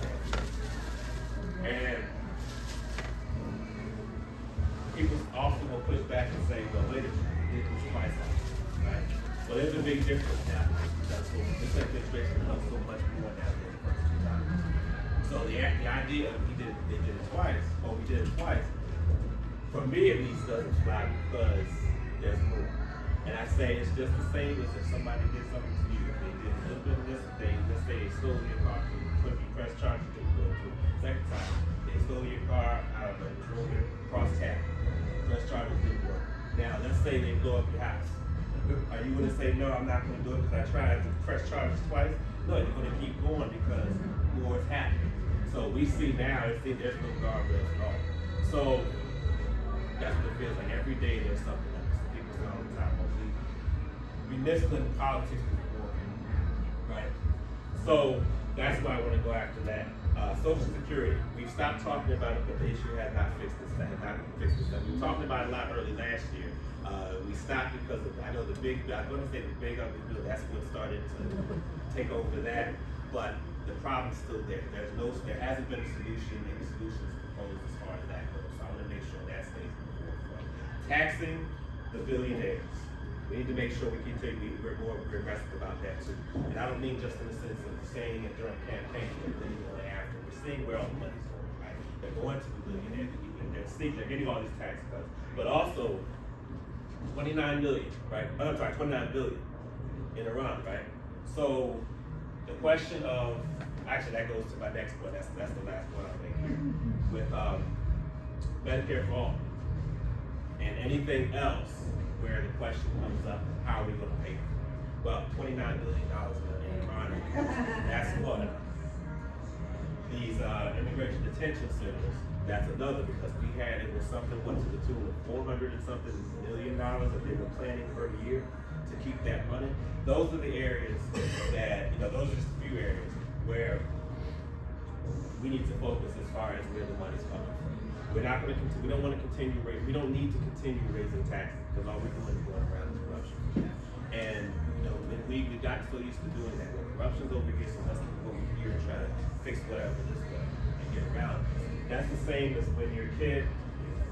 And people often will push back and say, well, wait a minute, it was twice off, right? Well, there's a big difference now. That's what this administration does so much more now than the first two times. So the idea of they did it twice, or we did it twice, for me at least doesn't fly because there's more. And I say it's just the same as if somebody did something to you. They did a little bit of this thing, let's say they stole your car, you press charges, didn't go through. Second time, they stole your car, I don't know, drove it cross town, press charges didn't work. Now let's say they blow up your house. Are you gonna say, no, I'm not gonna do it because I tried to press charges twice? No, you're gonna keep going because more is happening. So we see now, there's no guardrails at all. So that's what it feels like. Every day there's something else. People say all the time, municipal and politics is war, right? So that's why I want to go after that. Social Security, we've stopped talking about it, but the issue has not fixed itself. We talked about it a lot early last year. We stopped because of, I know I'm going to say the big ugly bill, that's what started to take over that, but the problem's still there. There hasn't been a solution, any solutions proposed as far as that goes. So I want to make sure that stays in the forefront. Taxing the billionaires. We need to make sure we're more aggressive about that too. And I don't mean just in the sense of saying it during campaign, but really going after. We're seeing where all the money's going, right? They're going to the billionaires, they're getting all these tax cuts, but also 29 million, right? I'm sorry, 29 billion in Iran, right? So the question of, actually that goes to my next point, that's the last one I'll make here. With Medicare for all and anything else where the question comes up, how are we gonna pay for it? Well, $29 billion in Iran, that's what? These immigration detention centers, that's another, because it was something, what, to the tune of $400 and something million that they were planning per year to keep that money. Those are the areas that, those are just a few areas where we need to focus as far as where the money's coming from. We don't want to continue raising, we don't need to continue raising taxes because all we're doing is going around is corruption. And, we've gotten so used to doing that. When corruption's over here, so let's go over here and try to fix whatever this way and get around it. That's the same as when your kid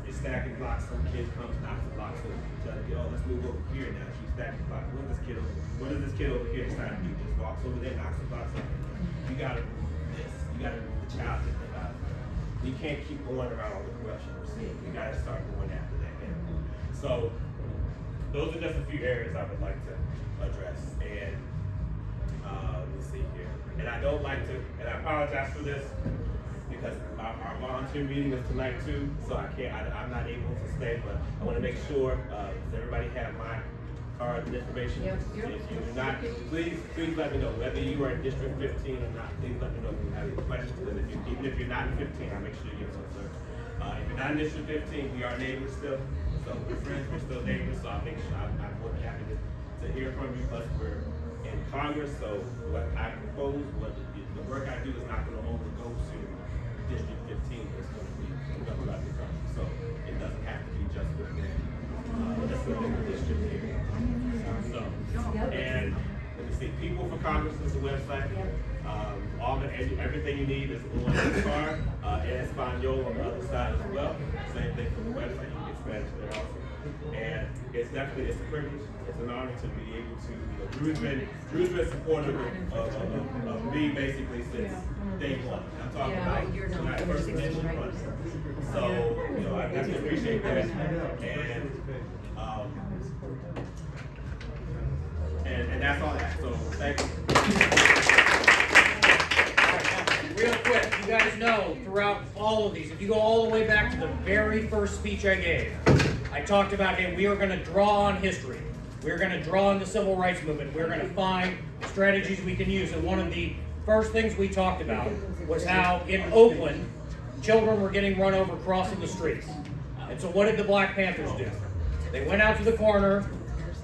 is stacking blocks, some kid comes, knocks the blocks over, you tell the kid, let's move over here now, keep stacking blocks. What does this kid over here decide to do? Just walks over there, knocks the blocks over. You gotta remove this. You gotta remove the child that they got. You can't keep going around all the corruption we're seeing. You gotta start going after that. So those are just a few areas I would like to address. And let's see here. And I don't like to, and I apologize for this because our volunteer meeting is tonight too, so I'm not able to stay, but I want to make sure, does everybody have my card and information? Yep. If you do not, please let me know whether you are in District 15 or not. Please let me know if you have any questions. And even if you're not in 15, I'll make sure you get an answer. If you're not in District 15, we are neighbors still. So we're friends, we're still neighbors, so I'll make sure I'm more than happy to hear from you. Plus we're in Congress, so what I propose, the work I do is not going to only go to District 15, it's going to be throughout the country. So it doesn't have to be just within the district here. And let me see, People for Congress is the website. Everything you need is on the card, in Espanol on the other side as well. Same thing for the website, you get Spanish there also. And it's a privilege, it's an honor to be able to, Drew's been supportive of me basically since day one. I'm talking about when I first initially run. So, I definitely appreciate that. And that's all that, so thank you. Real quick, you guys know throughout all of these, if you go all the way back to the very first speech I gave, I talked about, hey, we are going to draw on history. We're going to draw on the civil rights movement. We're going to find strategies we can use. And one of the first things we talked about was how in Oakland, children were getting run over crossing the streets. And so what did the Black Panthers do? They went out to the corner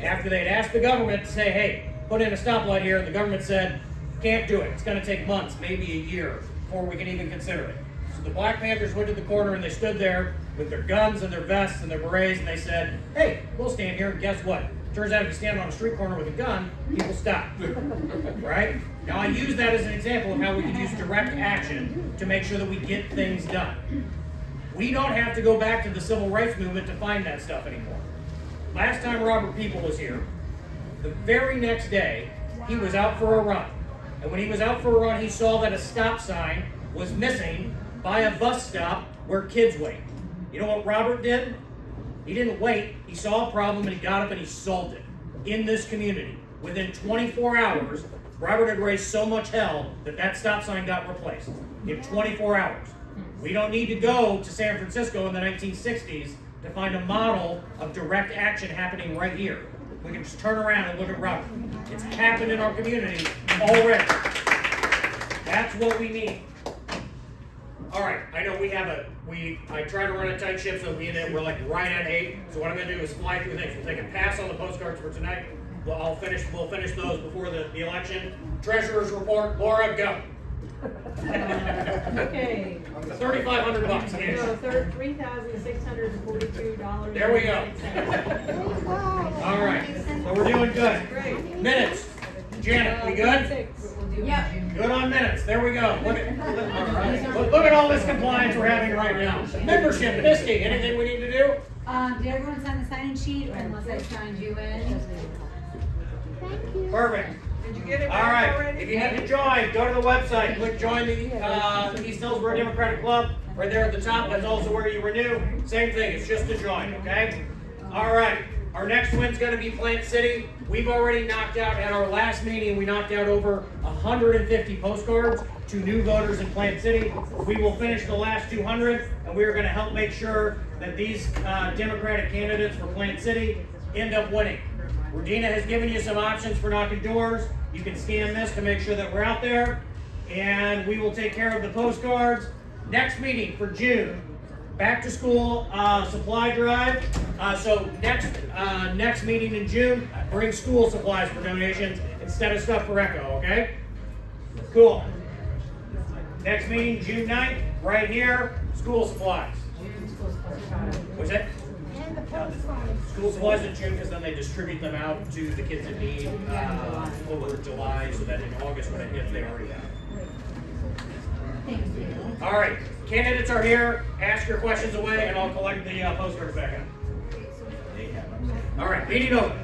after they'd asked the government to say, hey, put in a stoplight here, and the government said, can't do it. It's going to take months, maybe a year before we can even consider it. So the Black Panthers went to the corner and they stood there with their guns and their vests and their berets and they said, hey, we'll stand here and guess what? Turns out if you stand on a street corner with a gun, people stop, right? Now I use that as an example of how we can use direct action to make sure that we get things done. We don't have to go back to the civil rights movement to find that stuff anymore. Last time Robert People was here, the very next day, he was out for a run. And when he was out for a run, he saw that a stop sign was missing by a bus stop where kids wait. You know what Robert did? He didn't wait. He saw a problem and he got up and he solved it in this community. Within 24 hours, Robert had raised so much hell that that stop sign got replaced in 24 hours. We don't need to go to San Francisco in the 1960s to find a model of direct action happening right here. We can just turn around and look at Robert. It's happened in our community already. That's what we need. All right, I know I try to run a tight ship, so we're like right at 8. So what I'm gonna do is fly through things. We'll take a pass on the postcards for tonight. We'll finish those before the election. Treasurer's report, Laura, go. Okay. $3,500. So $3,642. There we go. All right, so we're doing good. Great. Minutes. Janet, we good? Yep. Good on minutes. There we go. Look at all this compliance we're having right now. Membership, Misty, anything we need to do? Did everyone sign the sign-in sheet unless I signed you in? Perfect. Did you get it All back right. already? If you need to join, go to the website. Click join the East Hillsborough Democratic Club. Right there at the top. That's also where you renew. Same thing. It's just to join. Okay. All right. Our next win's going to be Plant City. We've already knocked out, at our last meeting, we knocked out over 150 postcards to new voters in Plant City. We will finish the last 200, and we are going to help make sure that these Democratic candidates for Plant City end up winning. Rodina has given you some options for knocking doors. You can scan this to make sure that we're out there, and we will take care of the postcards. Next meeting for June. Back to school supply drive. So next meeting in June, bring school supplies for donations instead of stuff for Echo, okay? Cool. Next meeting, June 9th, right here, school supplies. What's that? School supplies in June because then they distribute them out to the kids in need over July so that in August when it hits, they already have. Thank you. All right, candidates are here. Ask your questions away, and I'll collect the postcards back up. All right, meeting over.